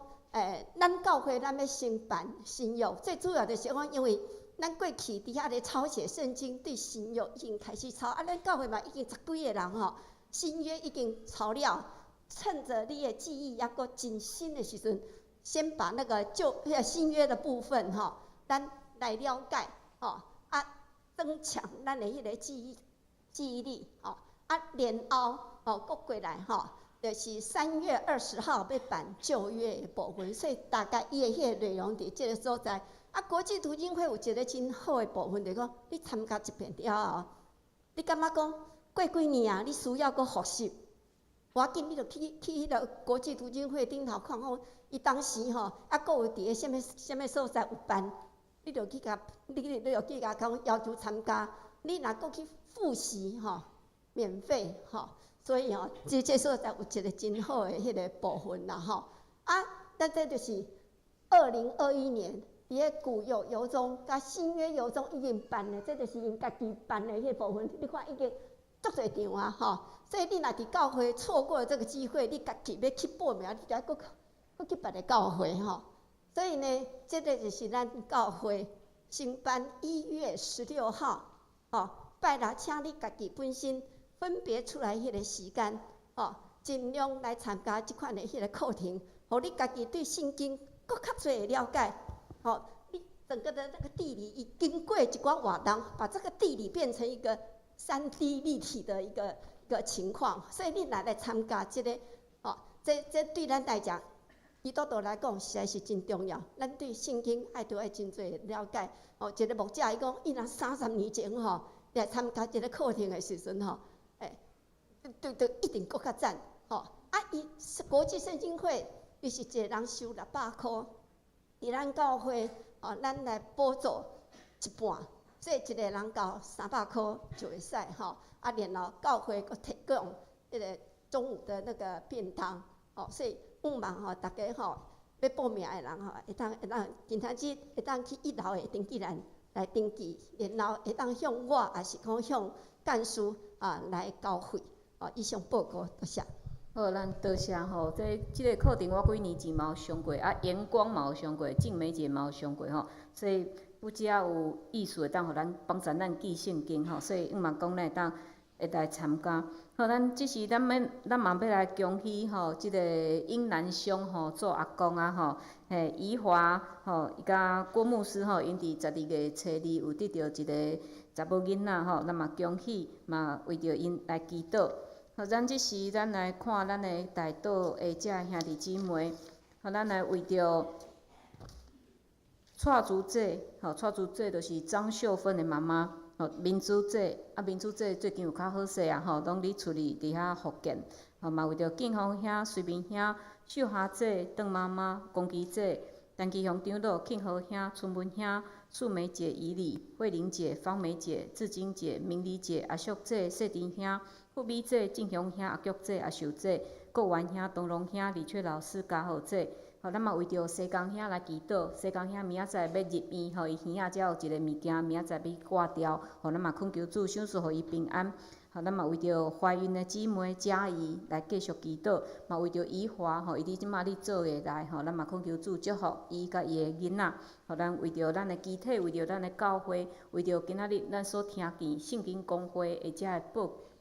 咱教会咱要先办新约，最主要就是讲，因为咱过去伫遐咧抄写圣经，对新约已经开始抄咱教会嘛已经10几个人新约已经抄了，趁着你的记忆还阁真新的时阵，先把那个新约的部分咱来了解增强咱的迄个记忆力然后阁过来就是3月20号要办旧约的部分，所以大概伊的迄个内容伫即个所在。国际读经会有一个真好的部分，就是讲你参加一遍了后，你感觉讲过几年你需要阁复习，我紧你就去迄个国际读经会顶头看讲，伊当时阁有伫个什么所在有办，你就去甲讲要求参加，你若阁去复习免费所以这所在有一个真好的迄个部分啦咱这就是2021年，伫个古有游中甲新约游中已经办了，这就是因家己办的迄部分。你看已经足侪场啊，吼！所以你若伫教会错过了这个机会，你家己要去报名，你就要搁去别个教会吼。所以呢，这个就是咱教会新办1月16号，吼，拜六，请你家己本身分别出来迄个时间，吼，尽量来参加即款的迄个课程，互你家己对圣经搁较侪的了解，吼，你整个的那个地理，已经过一寡活动，把这个地理变成一个3D 立体的一个情况，所以你来参加这个，吼，这对咱来讲，基督徒来讲实在是真重要。咱对圣经爱真侪了解，吼，一个牧者伊讲，伊若30年前吼来参加这个课程的时阵吼，对，一定搁较赞，吼。啊，伊国际圣经会，伊是一个人收600块，伫咱教会，吼，咱来补助一半，所以一个人交300块就会使，吼。啊，然后教会搁提供迄个中午的那个便当，吼，所以勿忙吼，大家吼要报名的人吼，会当今仔日会当去1楼的登记栏来登记，然后会当向我，也是讲向干事来交费。以上报告，多谢。好，咱多谢吼。即个课程我几年前嘛有上过，啊，阳光嘛有上过，静美姐嘛有上过吼，所以不只有意思会当互咱帮助咱记圣经吼，所以嘛讲咱会来参加。好，咱即时咱嘛要来恭喜吼，即个英南乡吼做阿公啊吼，宜华吼，伊甲郭牧师吼，因伫12月初2有得到一个查某囡仔吼，咱嘛恭喜，嘛为着因来祈祷。好，咱即时咱来看咱的大岛下遮兄弟姊妹，好，咱来为着蔡竹姐，吼，蔡竹姐就是张秀芬的妈妈。吼，民主姐，民主姐最近有较好势啊，吼，拢伫厝里伫遐福建，吼嘛为着建丰兄、随便兄、秀霞姐、邓妈妈、公基姐、陈其雄长老、庆和兄、春文兄、素梅姐、怡礼、慧玲姐、方梅姐、志金姐、明理姐、阿淑姐、谢丁兄、富美姐、正雄兄、阿菊姐、阿秀姐、郭元兄、东龙兄、李翠老师、嘉豪姐。吼，咱嘛为着西江兄来祈祷，西江兄明仔载要入院，吼，伊耳仔才有一个物件，明仔载要挂掉，吼，咱嘛恳求主想赐互伊平安。吼，咱嘛为着怀孕的姊妹嘉怡来继续祈祷，嘛为着怡华，吼，伊即马做会来，吼，咱嘛恳求主祝福伊甲伊的囡仔。吼，咱为着咱的机体，为着咱的教会，为着今仔日咱所听见圣经公会的遮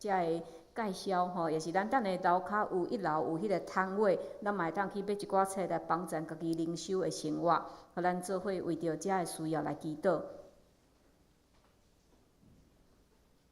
的介绍吼，也是咱等下楼骹有1楼有迄个摊位，咱嘛会当去买一寡册来帮助家己灵修的生活。互咱做伙为着遮的需要来祈祷。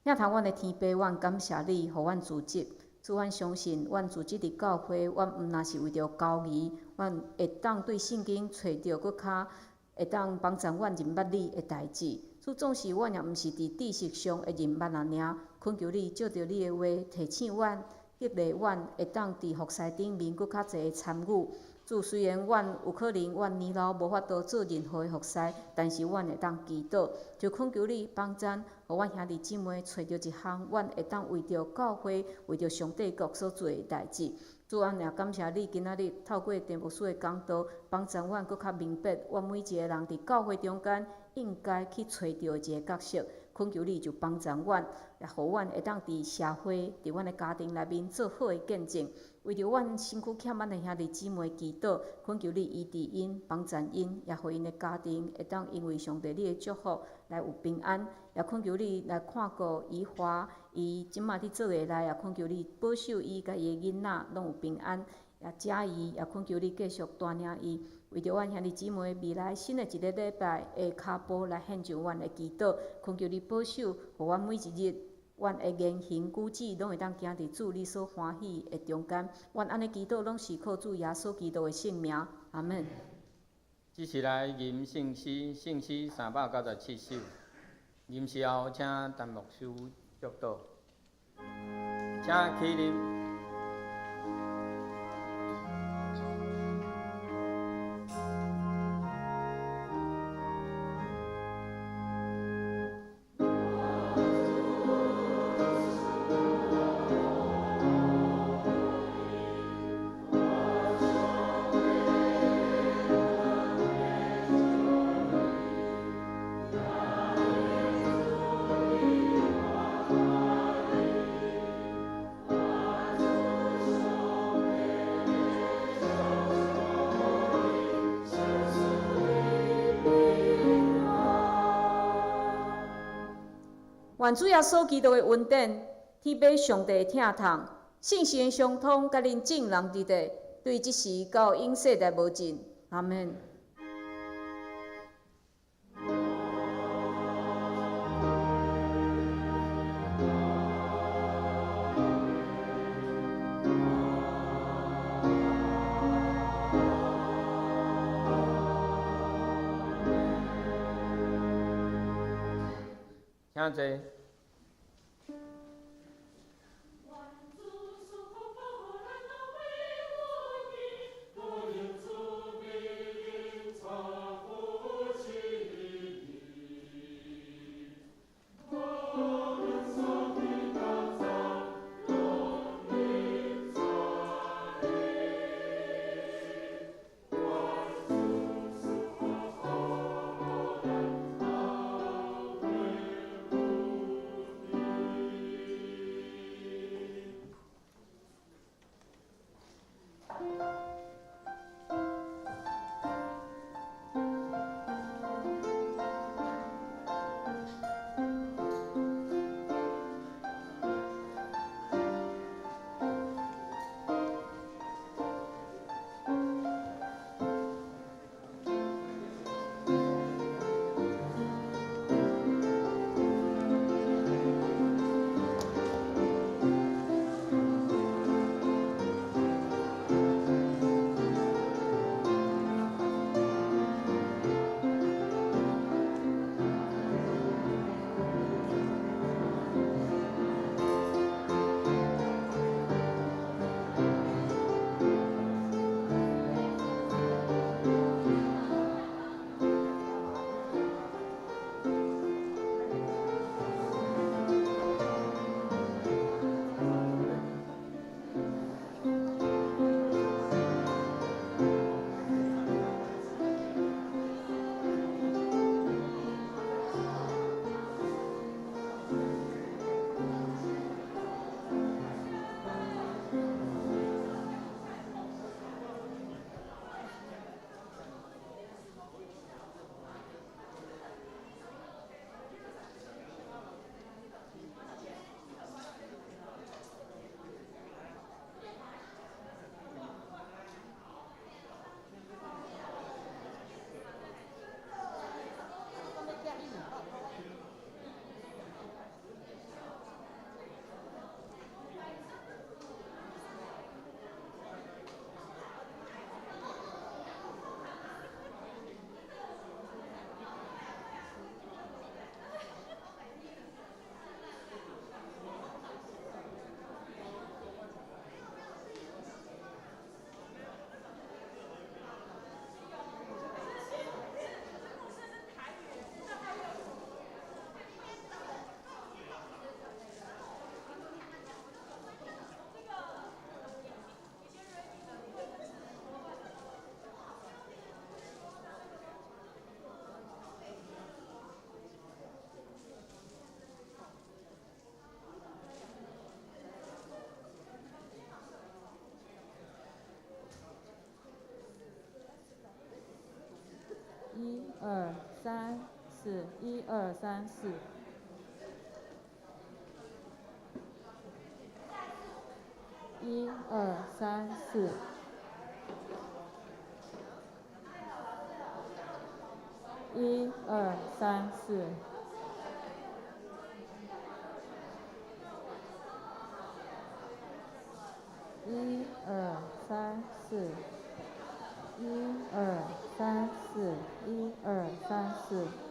领头阮的天父，阮感谢你，互阮组织。主，阮相信，阮组织伫教会，阮毋若是为着交易，阮会当对圣经找着搁较会当帮助阮认捌你的代志。主，总是阮也毋是伫知识上会认捌啊尔，恳求你照着你的话提醒阮，激励阮会当伫服侍顶面搁较侪参与。主，虽然阮有可能阮年老无法度做任何的服侍，但是阮会当祈祷，就恳求你帮助，互阮兄弟姊妹找着一项，阮会当为着教会、为着上帝国所做的代志。主，阮也感谢你今仔日透过电牧师的讲道，帮助阮搁较明白，阮每一个人伫教会中间应该去找着一个角色。恳求你就帮助阮，也互阮会当伫社会、伫阮的家庭内面做好的见证。为着阮身躯欠咱的兄弟姊妹祈祷，恳求你医治因、帮助因，也互因的家庭会当因为上帝你的祝福来有平安。也恳求你来看顾怡华，伊即马伫做下来，也恳求你保守伊甲伊的囡仔拢有平安。也嘉义，也恳求你继续带领伊。为着阮兄弟姊妹未来新的一个礼拜的脚步来献上阮的祈祷，恳求你保守，互阮每一日阮的言行举止拢会当行伫主你所欢喜的中间。阮安尼祈祷拢是靠主耶稣基督的圣名，阿门。即是来吟圣诗397首，吟诗后请陈牧师祝祷，请起立。愿主耶稣基督的恩典、天父上帝的疼痛、圣神的相通，甲恁众人伫地，对即时到永世代无尽。阿门。请坐。1、2、3、4，1、2、3、4。1、2、3、4。1、2、3、4。1、2、3、4。1、2、3、4。1、2、3、4。